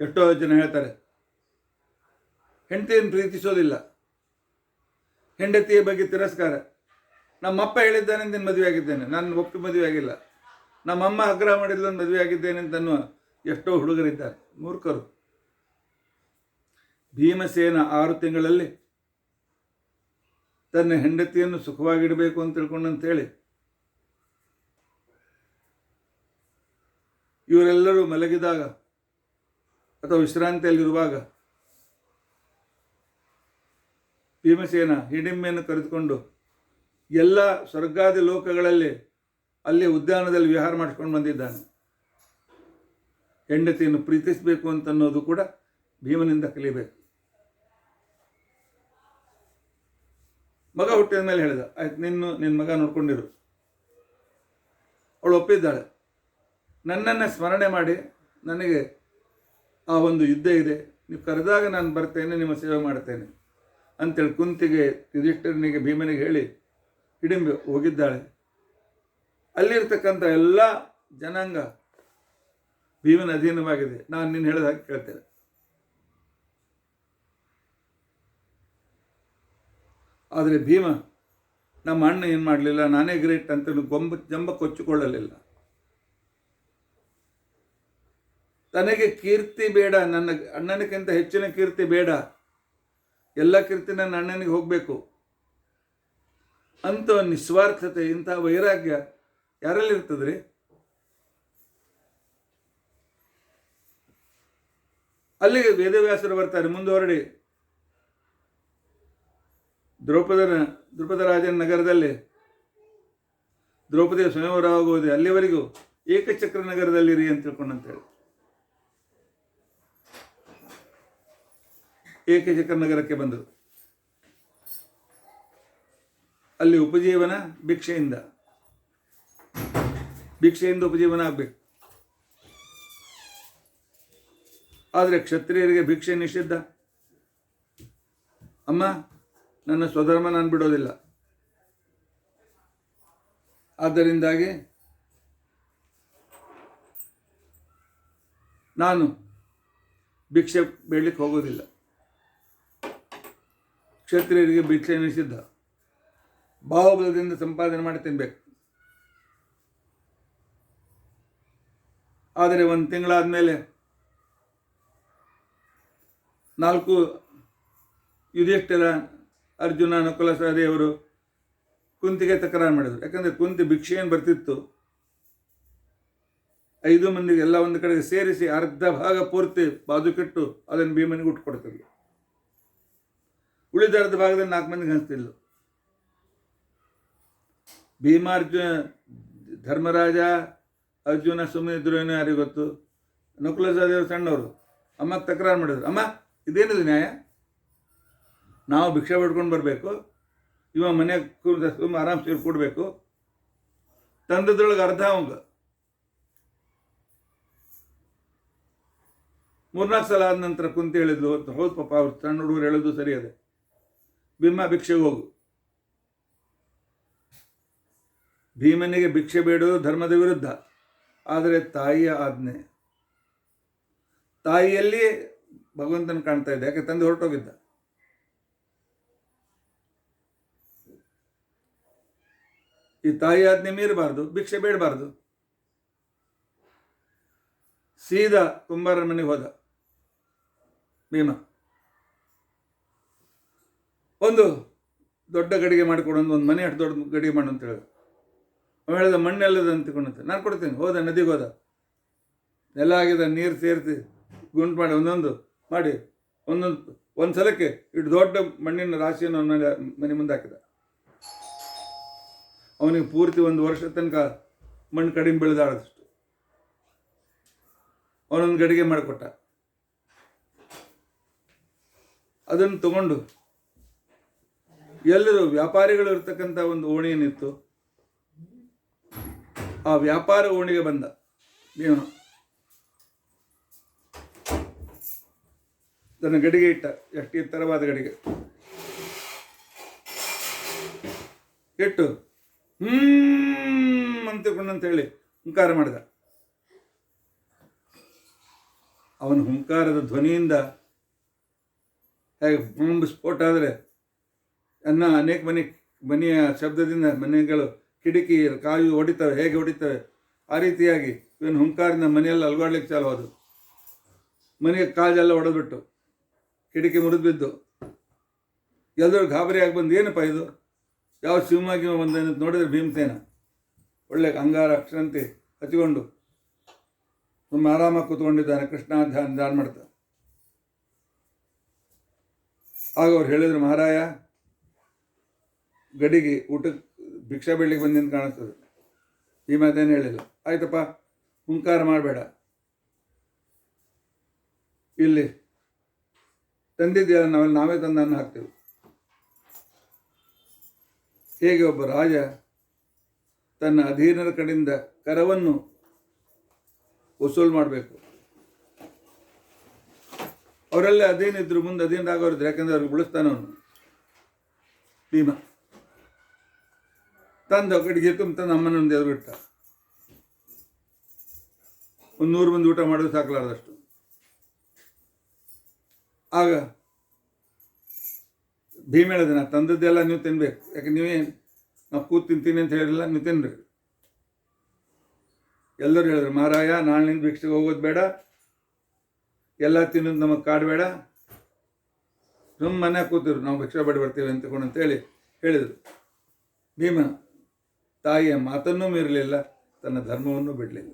ಎಷ್ಟೋ ಜನ ಹೇಳ್ತಾರೆ, ಹೆಂಡತಿಯನ್ನು ಪ್ರೀತಿಸೋದಿಲ್ಲ, ಹೆಂಡತಿಯ ಬಗ್ಗೆ ತಿರಸ್ಕಾರ. ನಮ್ಮಪ್ಪ ಹೇಳಿದ್ದಾನೆ ನೀನು ಮದುವೆ ಆಗಿದ್ದೇನೆ, ನಾನು ಒಪ್ಪಿ ಮದುವೆ ಆಗಿಲ್ಲ, ನಮ್ಮಮ್ಮ ಆಗ್ರಹ ಮಾಡಿಲ್ಲ ಮದುವೆ ಆಗಿದ್ದೇನೆ ಅಂತನ್ನುವ ಎಷ್ಟೋ ಹುಡುಗರಿದ್ದಾರೆ, ಮೂರ್ಖರು. ಭೀಮಸೇನ 6 ತಿಂಗಳಲ್ಲಿ ತನ್ನ ಹೆಂಡತಿಯನ್ನು ಸುಖವಾಗಿಡಬೇಕು ಅಂತ ತಿಳ್ಕೊಂಡಂತೇಳಿ ಇವರೆಲ್ಲರೂ ಮಲಗಿದಾಗ ಅಥವಾ ವಿಶ್ರಾಂತಿಯಲ್ಲಿರುವಾಗ ಭೀಮಸೇನ ಹಿಡಿಂಬೆಯನ್ನು ಕರೆದುಕೊಂಡು ಎಲ್ಲ ಸ್ವರ್ಗಾದಿ ಲೋಕಗಳಲ್ಲಿ ಅಲ್ಲಿ ಉದ್ಯಾನದಲ್ಲಿ ವಿಹಾರ ಮಾಡಿಕೊಂಡು ಬಂದಿದ್ದಾನೆ. ಹೆಂಡತಿಯನ್ನು ಪ್ರೀತಿಸಬೇಕು ಅಂತನ್ನೋದು ಕೂಡ ಭೀಮನಿಂದ ಕಲಿಬೇಕು. ಮಗ ಹುಟ್ಟಿದ ಮೇಲೆ ಹೇಳಿದ, ಆಯ್ತು ನಿನ್ನ ಮಗ ನೋಡ್ಕೊಂಡಿರು. ಅವಳು ಒಪ್ಪಿದ್ದಾಳೆ. ನನ್ನನ್ನು ಸ್ಮರಣೆ ಮಾಡಿ, ನನಗೆ ಆ ಒಂದು ಯುದ್ಧ ಇದೆ, ನೀವು ಕರೆದಾಗ ನಾನು ಬರ್ತೇನೆ, ನಿಮ್ಮ ಸೇವೆ ಮಾಡ್ತೇನೆ ಅಂತೇಳಿ ಕುಂತಿಗೆ, ಯುಧಿಷ್ಠಿರನಿಗೆ, ಭೀಮನಿಗೆ ಹೇಳಿ ಹಿಡಿಂಬೆ ಹೋಗಿದ್ದಾಳೆ. ಅಲ್ಲಿರ್ತಕ್ಕಂಥ ಎಲ್ಲ ಜನಾಂಗ ಭೀಮನ ಅಧೀನವಾಗಿದೆ. ನಾನು ನಿನ್ನ ಹೇಳಿದ ಹಾಗೆ ಕೇಳ್ತೇನೆ. ಆದರೆ ಭೀಮ ನಮ್ಮ ಅಣ್ಣ ಏನು ಮಾಡಲಿಲ್ಲ, ನಾನೇ ಗ್ರೇಟ್ ಅಂತ ಜಂಬ ಕೊಚ್ಚಿಕೊಳ್ಳಲಿಲ್ಲ. ತನಗೆ ಕೀರ್ತಿ ಬೇಡ, ನನ್ನ ಅಣ್ಣನಿಗಿಂತ ಹೆಚ್ಚಿನ ಕೀರ್ತಿ ಬೇಡ, ಎಲ್ಲ ಕೀರ್ತಿ ನನ್ನ ಅಣ್ಣನಿಗೆ ಹೋಗಬೇಕು ಅಂತ ನಿಸ್ವಾರ್ಥತೆ, ಇಂಥ ವೈರಾಗ್ಯ ಯಾರಲ್ಲಿರ್ತದ್ರಿ? ಅಲ್ಲಿಗೆ ವೇದವ್ಯಾಸರು ಬರ್ತಾರೆ, ಮುಂದುವರಡಿ. ದ್ರೌಪದರಾಜನ ನಗರದಲ್ಲಿ ದ್ರೌಪದಿಯ ಸ್ವಯಂವರ ಆಗುವುದು, ಅಲ್ಲಿವರೆಗೂ ಏಕಚಕ್ರ ನಗರದಲ್ಲಿರಿ ಅಂತ ತಿಳ್ಕೊಂಡಂತೇಳಿ ಏಕಚಕ್ರ ನಗರಕ್ಕೆ ಬಂದರು. ಅಲ್ಲಿ ಉಪಜೀವನ ಭಿಕ್ಷೆಯಿಂದ ಉಪಜೀವನ ಆಗಬೇಕು. ಆದರೆ ಕ್ಷತ್ರಿಯರಿಗೆ ಭಿಕ್ಷೆ ನಿಷಿದ್ಧ. ಅಮ್ಮ, ನನ್ನ ಸ್ವಧರ್ಮ ನಾನು ಬಿಡೋದಿಲ್ಲ. ಆದ್ದರಿಂದಾಗಿ ನಾನು ಭಿಕ್ಷೆ ಬೇಡಲಿಕ್ಕೆ ಹೋಗೋದಿಲ್ಲ. ಕ್ಷತ್ರಿಯರಿಗೆ ಭಿಕ್ಷೆ ನಿಷಿದ್ಧ. ಬಾಹುಬಲದಿಂದ ಸಂಪಾದನೆ ಮಾಡಿ ತಿನ್ಬೇಕು. ಆದರೆ ಒಂದು ತಿಂಗಳಾದ ಮೇಲೆ 4 ಯುಧಿಷ್ಠಿರ, ಅರ್ಜುನ, ನಕುಲ ಸಹದೇವರು ಕುಂತಿಗೆ ತಕರಾರು ಮಾಡಿದರು. ಯಾಕಂದರೆ ಕುಂತಿ ಭಿಕ್ಷೆ ಏನು ಬರ್ತಿತ್ತು 5 ಮಂದಿಗೆ ಎಲ್ಲ ಒಂದು ಕಡೆಗೆ ಸೇರಿಸಿ ಅರ್ಧ ಭಾಗ ಪೂರ್ತಿ ಬಾಜುಕಿಟ್ಟು ಅದನ್ನು ಭೀಮನಿಗೆ ಉಟ್ಕೊಡ್ತಿದ್ಲು. ಉಳಿದ ಅರ್ಧ ಭಾಗದಲ್ಲಿ 4 ಮಂದಿಗೆ ಹಂಚ್ತಿದ್ಲು. ಭೀಮಾರ್ಜುನ, ಧರ್ಮರಾಜ, ಅರ್ಜುನ ಸುಮ್ಮನೆ ಇದ್ರು ಏನೋ ಯಾರಿಗೆ ಗೊತ್ತು. ನಕುಲ ಸಹದೇವರು ಸಣ್ಣವರು. ಅಮ್ಮಗೆ ತಕರಾರು ಮಾಡಿದ್ರು. ಅಮ್ಮ, ಇದೇನಿದೆ ನ್ಯಾಯ? ನಾವು ಭಿಕ್ಷೆ ಬಿಡ್ಕೊಂಡು ಬರಬೇಕು, ಇವ ಮನೆಗೆ ಸುಮ್ಮ ಆರಾಮ್ ಸೇರಿ ಕೊಡಬೇಕು. ತಂದದ್ರೊಳಗೆ ಅರ್ಧ ಅವಂಗ. 3-4 ಸಲ ಆದ ನಂತರ ಕುಂತಿ ಹೇಳಿದ್ಲು, ಹೌದು ಪಾಪ, ಅವ್ರು ಸಣ್ಣ ಹುಡುಗರು ಹೇಳೋದು ಸರಿ ಅದೇ, ಭೀಮ ಭಿಕ್ಷೆಗೆ ಹೋಗು. ಭೀಮನಿಗೆ ಭಿಕ್ಷೆ ಬೇಡೋದು ಧರ್ಮದ ವಿರುದ್ಧ. ಆದರೆ ತಾಯಿಯ ಆಜ್ಞೆ. ತಾಯಿಯಲ್ಲಿ ಭಗವಂತನ ಕಾಣ್ತಾ ಇದೆ. ಯಾಕೆ ತಂದೆ ಹೊರಟೋಗಿದ್ದ. ಈ ತಾಯಿ ಆಜ್ಞೆ ಮೀರಬಾರ್ದು, ಭಿಕ್ಷೆ ಬೇಡಬಾರ್ದು. ಸೀದಾ ಕುಂಬಾರನ ಮನೆಗೆ ಹೋದ ಭೀಮ. ಒಂದು ದೊಡ್ಡ ಗಡಿಗೆ ಮಾಡಿಕೊಡು, ಒಂದು ಮನೆ ಅಷ್ಟು ದೊಡ್ಡ ಗಡಿಗೆ ಮಾಡು ಅಂತ ಹೇಳಿದ. ಅವ ಹೇಳಿದ, ಮಣ್ಣೆಲ್ಲದ ಅಂತಿಕೊಂಡಂತೆ. ನಾನು ಕೊಡ್ತೀನಿ. ಹೋದ, ನದಿಗೆ ಹೋದ. ನೆಲ ಆಗಿದೆ, ನೀರು ಸೇರಿಸಿ ಗುಂಟು ಮಾಡಿ ಒಂದೊಂದು ಮಾಡಿ ಒಂದು ಸಲಕ್ಕೆ ಇಟ್ಟು ದೊಡ್ಡ ಮಣ್ಣಿನ ರಾಶಿಯನ್ನು ಅವನ ಮನೆ ಮುಂದೆ ಹಾಕಿದ. ಅವನಿಗೆ ಪೂರ್ತಿ 1 ವರ್ಷ ತನಕ ಮಣ್ಣು ಕಡಿಮೆ ಬೆಳೆದಾಡದಷ್ಟು ಅವನೊಂದು ಗಡಿಗೆ ಮಾಡಿಕೊಟ್ಟ. ಅದನ್ನು ತಗೊಂಡು ಎಲ್ಲರೂ ವ್ಯಾಪಾರಿಗಳು ಇರ್ತಕ್ಕಂಥ ಒಂದು ಓಣಿಯನ್ನಿತ್ತು. ಆ ವ್ಯಾಪಾರ ಓಣಿಗೆ ಬಂದ ಭೀಮ. ತನ್ನ ಗಡಿಗೆ ಇಟ್ಟ, ಎಷ್ಟು ಎತ್ತರವಾದ ಗಡಿಗೆ ಇಟ್ಟು ಅಂತ ಹೇಳಿ ಹುಂಕಾರ ಮಾಡಿದ. ಅವನ ಹುಂಕಾರದ ಧ್ವನಿಯಿಂದ ಹೇಗೆ ಬಾಂಬ್ ಸ್ಫೋಟ ಆದರೆ ಅನೇಕ ಮನೆಯ ಶಬ್ದದಿಂದ ಮನೆಗಳು, ಕಿಟಕಿ, ಕಾಯು ಹೊಡಿತವೆ, ಹೇಗೆ ಹೊಡಿತವೆ ಆ ರೀತಿಯಾಗಿ ಇವನು ಹುಂಕಾರಿಂದ ಮನೆಯೆಲ್ಲ ಅಲ್ಗಾಡ್ಲಿಕ್ಕೆ ಚಾಲು ಆದವು. ಮನೆಗೆ ಕಾಜೆಲ್ಲ ಹೊಡೆದ್ಬಿಟ್ಟು ಕಿಟಕಿ ಮುರಿದು ಬಿದ್ದು ಎಲ್ಲರೂ ಗಾಬರಿಯಾಗಿ ಬಂದು, ಏನಪ್ಪ ಇದು, ಯಾವ ಶಿವಮಾಗಿ ಬಂದ ನೋಡಿದ್ರೆ ಭೀಮಸೇನ ಒಳ್ಳೆ ಅಂಗಾರ ಅಕ್ಷರಂತೆ ಹಚ್ಚಿಕೊಂಡು ತುಂಬ ಆರಾಮಾಗಿ ಕೂತ್ಕೊಂಡಿದ್ದಾನೆ. ಕೃಷ್ಣ ಧ್ಯಾನ ಮಾಡ್ತಾ. ಆಗ ಅವ್ರು ಹೇಳಿದರು, ಮಹಾರಾಯ, ಗಡಿಗೆ ಊಟಕ್ಕೆ ಭಿಕ್ಷಾ ಬೇಡಲಿಕ್ಕೆ ಬಂದು ಅಂತ ಕಾಣಿಸ್ತದೆ. ಈ ಮಾತೇನು ಹೇಳಿಲ್ಲ. ಆಯ್ತಪ್ಪ, ಹುಂಕಾರ ಮಾಡಬೇಡ, ಇಲ್ಲಿ ತಂದಿದ್ದೀರ, ನಾವೇ ತಂದನ್ನು ಹಾಕ್ತೇವೆ. ಹೇಗೆ ಒಬ್ಬ ರಾಜ ತನ್ನ ಅಧೀನರ ಕಡೆಯಿಂದ ಕರವನ್ನು ವಸೂಲು ಮಾಡಬೇಕು. ಅವರೆಲ್ಲ ಅಧೀನಿದ್ರು, ಮುಂದೆ ಅಧೀನರಾಗೋರಿದ್ರು, ಯಾಕಂದ್ರೆ ಅವ್ರಿಗೆ ಉಳಿಸ್ತಾನವನು. ಭೀಮ ತಂದು ಕಡೆಗೆ ತಂದು ಅಮ್ಮನೊಂದು ಎದುರುಗಿಟ್ಟ. 100 ಮಂದಿ ಊಟ ಮಾಡೋದು ಸಾಕಲಾರ್ದಷ್ಟು. ಆಗ ಭೀಮ ಹೇಳಿದೆ, ನಾ ತಂದದ್ದೆಲ್ಲ ನೀವು ತಿನ್ಬೇಕು, ಯಾಕೆ ನೀವೇ ನಾವು ಕೂತು ತಿಂತೀನಿ ಅಂತ ಹೇಳಿಲ್ಲ, ನೀವು ತಿನ್ಬೇಕು. ಎಲ್ಲರೂ ಹೇಳಿದ್ರು, ಮಹಾರಾಯ, ನಾಳಿನಿಂದ ಭಿಕ್ಷೆಗೆ ಹೋಗೋದು ಬೇಡ, ಎಲ್ಲ ತಿನ್ನೋದು ನಮಗೆ ಕಾಡಬೇಡ, ನಮ್ಮ ಮನೆ ಕೂತಿರು, ನಾವು ಭಿಕ್ಷೆ ಬೇಡ ಬರ್ತೀವಿ ಅಂತೇಳಿ ಹೇಳಿದರು. ಭೀಮ ತಾಯಿಯ ಮಾತನ್ನೂ ಮೀರಲಿಲ್ಲ, ತನ್ನ ಧರ್ಮವನ್ನು ಬಿಡಲಿಲ್ಲ.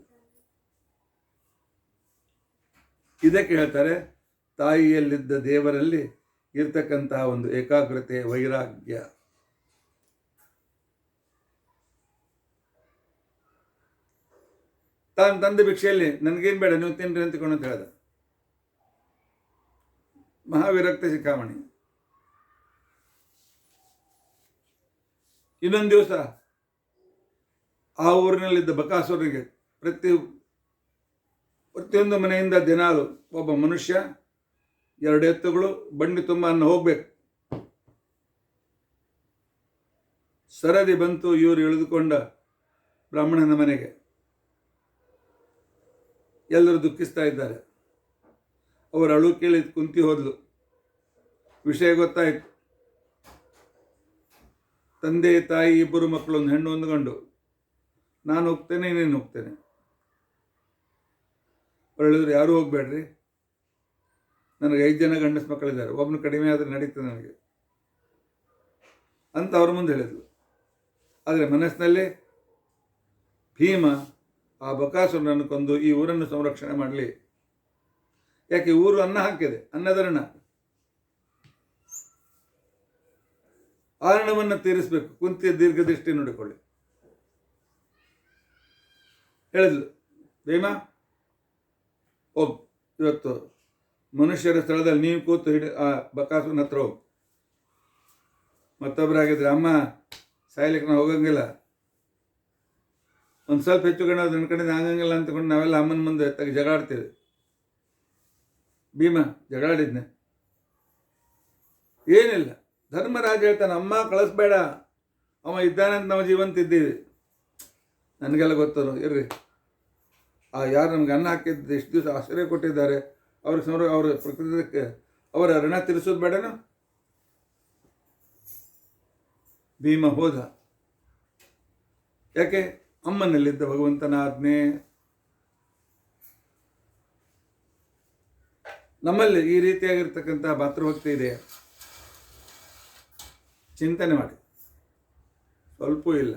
ಇದಕ್ಕೆ ಹೇಳ್ತಾರೆ, ತಾಯಿಯಲ್ಲಿದ್ದ ದೇವರಲ್ಲಿ ಇರ್ತಕ್ಕಂತಹ ಒಂದು ಏಕಾಗ್ರತೆ, ವೈರಾಗ್ಯ. ತಾನು ತಂದ ಭಿಕ್ಷೆಯಲ್ಲಿ ನನಗೇನು ಬೇಡ, ನೀವು ತಿನ್ರಿ ಅಂತಕೊಂಡು ಅಂತ ಹೇಳ್ದ. ಮಹಾವಿರಕ್ತ ಶಿಖಾಮಣಿ. ಇನ್ನೊಂದು ದಿವಸ ಆ ಊರಿನಲ್ಲಿದ್ದ ಬಕಾಸುರನಿಗೆ ಪ್ರತಿಯೊಂದು ಮನೆಯಿಂದ ದಿನಾಲು ಒಬ್ಬ ಮನುಷ್ಯ 2 ಎತ್ತುಗಳು, ಬಂಡಿ ತುಂಬ ಅನ್ನ ಹೋಗ್ಬೇಕು. ಸರದಿ ಬಂತು ಇವರು ಇಳಿದುಕೊಂಡ ಬ್ರಾಹ್ಮಣನ ಮನೆಗೆ. ಎಲ್ಲರೂ ದುಃಖಿಸ್ತಾ ಇದ್ದಾರೆ. ಅವರು ಅಳು ಕೇಳಿ ಕುಂತಿ ಹೋದ್ಲು. ವಿಷಯ ಗೊತ್ತಾಯಿತು. ತಂದೆ ತಾಯಿ ಇಬ್ಬರು ಮಕ್ಕಳು, ಒಂದು ಹೆಣ್ಣು ಒಂದು ಗಂಡು. ನಾನು ಹೋಗ್ತೇನೆ, ನೀನು ಹೋಗ್ತೇನೆ. ಅವ್ರು ಹೇಳಿದ್ರು, ಯಾರೂ ಹೋಗಬೇಡ್ರಿ, ನನಗೆ 5 ಜನ ಗಂಡಸ ಮಕ್ಕಳಿದ್ದಾರೆ, ಒಬ್ಬನು ಕಡಿಮೆ ಆದರೆ ನಡೀತದೆ ನನಗೆ ಅಂತ ಅವ್ರ ಮುಂದೆ ಹೇಳಿದ್ರು. ಆದರೆ ಮನಸ್ಸಿನಲ್ಲಿ ಭೀಮ ಆ ಬಕಾಸುರನನ್ನು ಕೊಂದು ಈ ಊರನ್ನು ಸಂರಕ್ಷಣೆ ಮಾಡಲಿ. ಯಾಕೆ ಊರು ಅನ್ನ ಹಾಕಿದೆ, ಅನ್ನದರಣ, ಆ ಋಣವನ್ನು ತೀರಿಸಬೇಕು. ಕುಂತಿಯ ದೀರ್ಘದೃಷ್ಟಿ ನೋಡಿಕೊಳ್ಳಿ. ಹೇಳಿದ್ಲು, ಭೀಮ ಹೋಗ್, ಇವತ್ತು ಮನುಷ್ಯರ ಸ್ಥಳದಲ್ಲಿ ನೀವು ಕೂತು ಆ ಬಕಾಸುರನ ಹತ್ರ ಹೋಗಿ. ಮತ್ತೊಬ್ಬರಾಗಿದ್ರೆ, ಅಮ್ಮ ಸಾಯ್ಲಿಕ್ಕೆ ನಾವು ಹೋಗಂಗಿಲ್ಲ, ಒಂದು ಸ್ವಲ್ಪ ಹೆಚ್ಚು ಕಡೆ ನನ್ನ ಕಡೆಯಿಂದ ಆಗಂಗಿಲ್ಲ ಅಂತಕೊಂಡು ನಾವೆಲ್ಲ ಅಮ್ಮನ ಮುಂದೆ ಜಗಳಾಡ್ತೇವೆ. ಭೀಮ ಜಗಳಾಡಿದ್ನೆ, ಏನಿಲ್ಲ, ಧರ್ಮರಾಜ ಹೇಳ್ತಾನೆ, ಅಮ್ಮ ಕಳಿಸ್ಬೇಡ, ಅವ ಇದ್ದಾನಂತ ನಾವು ಜೀವಂತ ಇದ್ದೀವಿ. ನನಗೆಲ್ಲ ಗೊತ್ತರು, ಇರ್ರಿ, ಆ ಯಾರು ನಮ್ಗೆ ಅನ್ನ ಹಾಕಿದ್ದು ಎಷ್ಟು ದಿವಸ ಆಶ್ರಯ ಕೊಟ್ಟಿದ್ದಾರೆ ಅವ್ರಿಗೆ ಅವ್ರ ಪ್ರಕೃತಿಗೆ ಅವರ ಋಣ ತೀರಿಸೋದು ಬೇಡನೋ. ಭೀಮ ಹೋದ. ಯಾಕೆ? ಅಮ್ಮನಲ್ಲಿದ್ದ ಭಗವಂತನ ಆಜ್ಞೆ. ನಮ್ಮಲ್ಲಿ ಈ ರೀತಿಯಾಗಿರ್ತಕ್ಕಂಥ ಮಾತೃಭಕ್ತಿ ಇದೆ, ಚಿಂತನೆ ಮಾಡಿ. ಸ್ವಲ್ಪ ಇಲ್ಲ.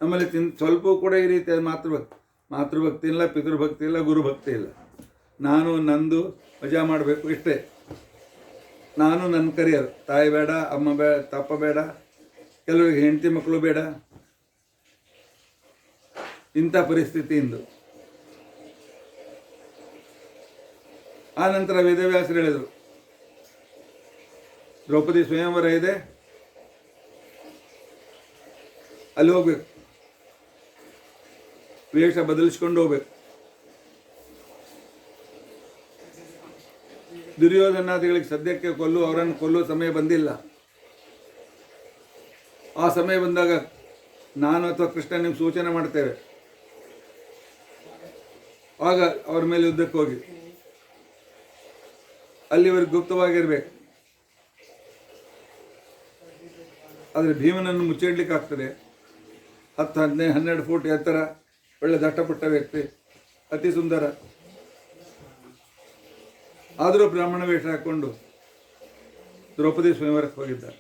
ನಮ್ಮಲ್ಲಿ ಸ್ವಲ್ಪ ಕೂಡ ಈ ರೀತಿಯಾದ ಮಾತೃಭಕ್ತಿ ಇಲ್ಲ, ಪಿತೃಭಕ್ತಿ ಇಲ್ಲ, ಗುರುಭಕ್ತಿ ಇಲ್ಲ. ನಾನು ನಂದು ಮಜಾ ಮಾಡಬೇಕು ಇಷ್ಟೇ. ನಾನು ನನ್ನ ಕರಿಯರ್, ತಾಯಿ ಬೇಡ, ಅಮ್ಮ ಬೇಡ, ತಪ್ಪ ಬೇಡ, ಕೆಲವರಿಗೆ ಹೆಂಡತಿ ಮಕ್ಕಳು ಬೇಡ, ಇಂಥ ಪರಿಸ್ಥಿತಿ ಇಂದು. ಆ ನಂತರ ವೇದವ್ಯಾಸರು ಹೇಳಿದರು, ದ್ರೌಪದಿ ಸ್ವಯಂವರ ಇದೆ, ಅಲ್ಲಿ ಹೋಗ್ಬೇಕು, ವೇಷ ಬದಲಿಸ್ಕೊಂಡು ಹೋಗ್ಬೇಕು. ದುರ್ಯೋಧನಾದಿಗಳಿಗೆ ಸದ್ಯಕ್ಕೆ ಅವರನ್ನು ಕೊಲ್ಲುವ ಸಮಯ ಬಂದಿಲ್ಲ. ಆ ಸಮಯ ಬಂದಾಗ ನಾನು ಅಥವಾ ಕೃಷ್ಣ ನಿಮ್ಗೆ ಸೂಚನೆ ಮಾಡ್ತೇವೆ, ಆಗ ಅವ್ರ ಮೇಲೆ ಯುದ್ಧಕ್ಕೆ ಹೋಗಿ. ಅಲ್ಲಿವರೆಗೆ ಗುಪ್ತವಾಗಿರ್ಬೇಕು. ಆದರೆ ಭೀಮನನ್ನು ಮುಚ್ಚಿಡ್ಲಿಕ್ಕೆ ಆಗ್ತದೆ. 10, 15, 12 ಫೂಟ್ ಎತ್ತರ, ಒಳ್ಳೆ ದಟ್ಟಪುಟ್ಟ ವ್ಯಕ್ತಿ, ಅತಿ ಸುಂದರ. ಆದರೂ ಬ್ರಾಹ್ಮಣ ವೇಷ ಹಾಕ್ಕೊಂಡು ದ್ರೌಪದಿ ಸ್ವಯಂವರಕ್ಕೆ ಹೋಗಿದ್ದಾರೆ.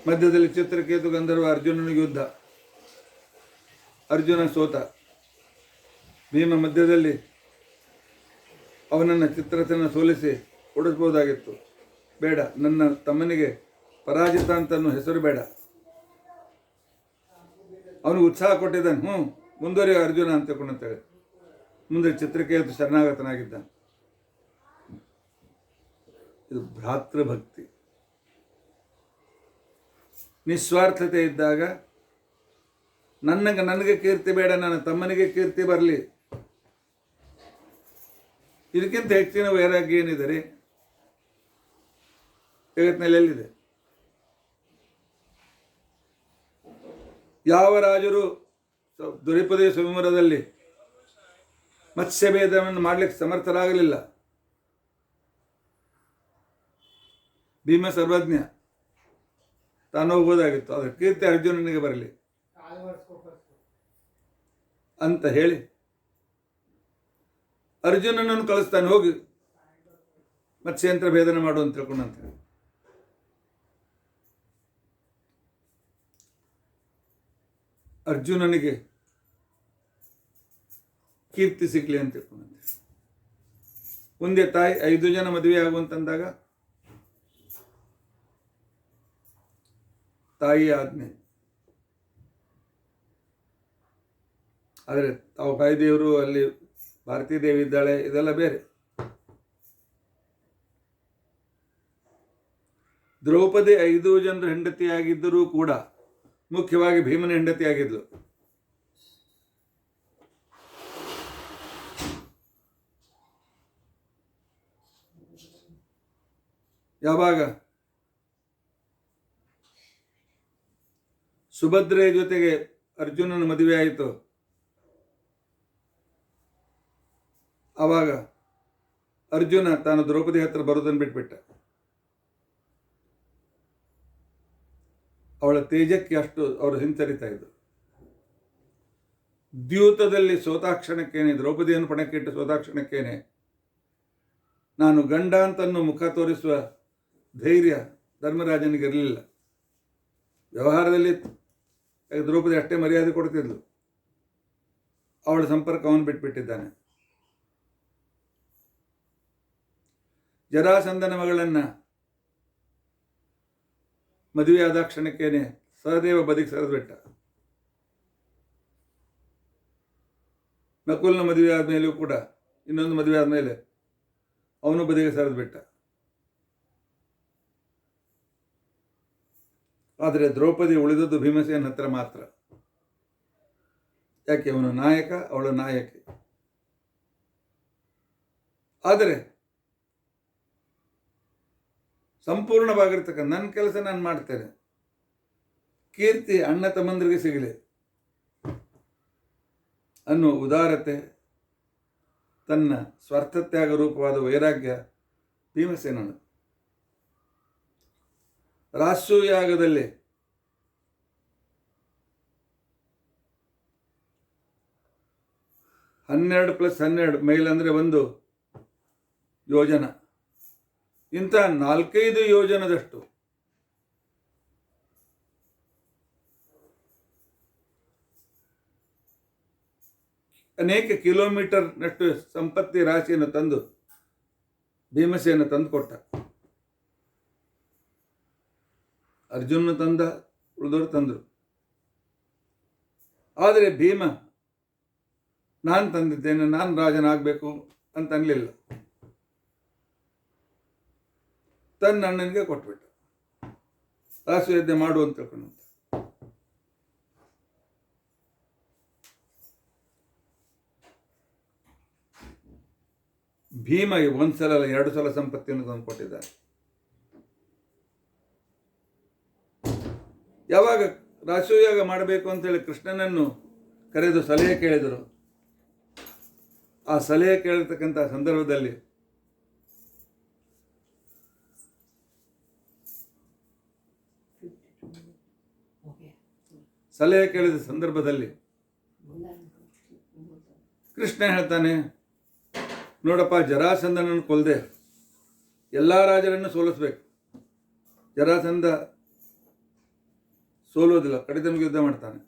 ಮಧ್ಯದಲ್ಲಿ ಚಿತ್ರಕೇತು ಗಂಧರ್ವ ಅರ್ಜುನನಿಗೆ ಯುದ್ಧ. ಅರ್ಜುನ ಸೋತ. ಭೀಮ ಮಧ್ಯದಲ್ಲಿ ಅವನನ್ನು ಚಿತ್ರತನ ಸೋಲಿಸಿ ಓಡಿಸ್ಬೋದಾಗಿತ್ತು. ಬೇಡ, ನನ್ನ ತಮ್ಮನಿಗೆ ಪರಾಜಿತ ಅಂತನೂ ಹೆಸರು ಬೇಡ. ಅವನಿಗೆ ಉತ್ಸಾಹ ಕೊಟ್ಟಿದ್ದಾನೆ, ಮುಂದುವರಿಯ ಅರ್ಜುನ ಅಂತ ತಿಳ್ಕೊಂಡಂತೇಳಿ. ಮುಂದೆ ಚಿತ್ರಕೇತು ಶರಣಾಗತನಾಗಿದ್ದ. ಇದು ಭ್ರಾತೃಭಕ್ತಿ. ನಿಸ್ವಾರ್ಥತೆ ಇದ್ದಾಗ ನನಗೆ ಕೀರ್ತಿ ಬೇಡ, ನನ್ನ ತಮ್ಮನಿಗೆ ಕೀರ್ತಿ ಬರಲಿ, ಇದಕ್ಕಿಂತ ಹೆಚ್ಚಿನ ವೈರಾಗ್ಯ ಏನಿದೆ ಜಗತ್ತಿನಲ್ಲಿ ಎಲ್ಲಿದೆ? ಯಾವ ರಾಜರು ದ್ರೌಪದಿ ಸ್ವಯಂವರದಲ್ಲಿ ಮತ್ಸ್ಯಭೇದವನ್ನು ಮಾಡಲಿಕ್ಕೆ ಸಮರ್ಥರಾಗಲಿಲ್ಲ. ಭೀಮ ಸರ್ವಜ್ಞ, ತಾನು ಹೋಗೋದಾಗಿತ್ತು, ಅದರ ಕೀರ್ತಿ ಅರ್ಜುನನಿಗೆ ಬರಲಿ ಅಂತ ಹೇಳಿ ಅರ್ಜುನನನ್ನು ಕಳಿಸ್ತಾನೆ, ಹೋಗಿ ಮತ್ಸ್ಯಂತ್ರ ಭೇದನ ಮಾಡು ಅಂತ ತಿಳ್ಕೊಂಡಂತ. ಅರ್ಜುನನಿಗೆ ಕೀರ್ತಿ ಸಿಗ್ಲಿ ಅಂತ ತಿಳ್ಕೊಂಡಂತೆ. ಮುಂದೆ ತಾಯಿ 5 ಜನ ಮದುವೆ ಆಗುವಂತಂದಾಗ ತಾಯಿಯ ಆಜ್ಞೆ. ಆದರೆ ತಾವು ದೇವರು ಅಲ್ಲಿ ಭಾರತೀ ದೇವಿ ಇದ್ದಾಳೆ, ಇದೆಲ್ಲ ಬೇರೆ. ದ್ರೌಪದಿ 5 ಜನರ ಹೆಂಡತಿಯಾಗಿದ್ದರೂ ಕೂಡ ಮುಖ್ಯವಾಗಿ ಭೀಮನ ಹೆಂಡತಿಯಾಗಿದ್ಲು. ಯಾವಾಗ ಸುಭದ್ರೆಯ ಜೊತೆಗೆ ಅರ್ಜುನನ ಮದುವೆ ಆಯಿತು, ಆವಾಗ ಅರ್ಜುನ ತಾನು ದ್ರೌಪದಿ ಹತ್ರ ಬರೋದನ್ನು ಬಿಟ್ಬಿಟ್ಟ. ಅವಳ ತೇಜಕ್ಕೆ ಅಷ್ಟು ಅವರು ಹಿಂಸರಿತಾ ಇದ್ದರು. ದ್ಯೂತದಲ್ಲಿ ಸೋತಾಕ್ಷಣಕ್ಕೇನೆ, ದ್ರೌಪದಿಯನ್ನು ಪಣಕ್ಕಿಟ್ಟು ಸೋತಾಕ್ಷಣಕ್ಕೇನೆ ನಾನು ಗಂಡ ಅಂತನ್ನು ಮುಖ ತೋರಿಸುವ ಧೈರ್ಯ ಧರ್ಮರಾಜನಿಗಿರಲಿಲ್ಲ. ವ್ಯವಹಾರದಲ್ಲಿ ದ್ರೌಪದಿ ಅಷ್ಟೇ ಮರ್ಯಾದೆ ಕೊಡ್ತಿದ್ಲು, ಅವಳ ಸಂಪರ್ಕ ಅವನು ಬಿಟ್ಬಿಟ್ಟಿದ್ದಾನೆ. ಜರಾಸಂಧನ ಮಗಳನ್ನು ಮದುವೆ ಆದ ಕ್ಷಣಕ್ಕೇನೆ ಸಹದೇವ ಬದಿಗೆ ಸರಿದ್ಬಿಟ್ಟ. ನಕುಲ್ನ ಮದುವೆ ಆದಮೇಲೂ ಕೂಡ ಇನ್ನೊಂದು ಮದುವೆ ಆದಮೇಲೆ ಅವನು ಬದಿಗೆ ಸರಿದ್ಬಿಟ್ಟ. ಆದರೆ ದ್ರೌಪದಿ ಉಳಿದದ್ದು ಭೀಮಸೇನ ಹತ್ರ ಮಾತ್ರ. ಯಾಕೆ? ಅವನು ನಾಯಕ, ಅವಳ ನಾಯಕಿ. ಆದರೆ ಸಂಪೂರ್ಣವಾಗಿರ್ತಕ್ಕ ನನ್ನ ಕೆಲಸ ನಾನು ಮಾಡ್ತೇನೆ, ಕೀರ್ತಿ ಅಣ್ಣ ತಮ್ಮಂದರಿಗೆ ಸಿಗಲಿ ಅನ್ನೋ ಉದಾರತೆ, ತನ್ನ ಸ್ವಾರ್ಥತ್ಯಾಗ ರೂಪವಾದ ವೈರಾಗ್ಯ ಭೀಮಸೇನನು. ರಾಸೂಯಾಗದಲ್ಲಿ ಹನ್ನೆರಡು ಪ್ಲಸ್ 12 ಮೈಲ್ ಅಂದರೆ 1 ಯೋಜನ, ಇಂಥ 4-5 ಯೋಜನದಷ್ಟು ಅನೇಕ ಕಿಲೋಮೀಟರ್ನಷ್ಟು ಸಂಪತ್ತಿ ರಾಶಿಯನ್ನು ತಂದು ಭೀಮಸೇನ ತಂದು ಕೊಟ್ಟ. ಅರ್ಜುನ ತಂದ, ಉಳಿದವರು ತಂದರು. ಆದರೆ ಭೀಮ ನಾನು ತಂದಿದ್ದೇನೆ, ನಾನು ರಾಜನಾಗಬೇಕು ಅಂತ ಅನ್ನಲಿಲ್ಲ. ತನ್ನ ಅಣ್ಣನಿಗೆ ಕೊಟ್ಬಿಟ್ಟ, ರಾಸಯುದ್ಧ ಮಾಡು ಅಂತ ತಿಳ್ಕೊಂಡು. ಭೀಮ 1 ಸಲ ಅಲ್ಲ 2 ಸಲ ಸಂಪತ್ತಿಯನ್ನು ತಂದು ಕೊಟ್ಟಿದ್ದಾನೆ. ಯಾವಾಗ ರಾಸಯೋಗ ಮಾಡಬೇಕು ಅಂತೇಳಿ ಕೃಷ್ಣನನ್ನು ಕರೆದು ಸಲಹೆ ಕೇಳಿದರು, ಆ ಸಲಹೆ ಕೇಳಿರ್ತಕ್ಕಂಥ ಸಂದರ್ಭದಲ್ಲಿ ಕೃಷ್ಣ ಹೇಳ್ತಾನೆ, ನೋಡಪ್ಪ, ಜರಾಸಂಧನನ್ನು ಕೊಲ್ಲದೆ ಎಲ್ಲ ರಾಜರನ್ನು ಸೋಲಿಸ್ಬೇಕು. ಜರಾಸಂಧ ಸೋಲೋದಿಲ್ಲ, ಕಡಿತನಿಗೆ ಯುದ್ಧ ಮಾಡ್ತಾನೆ,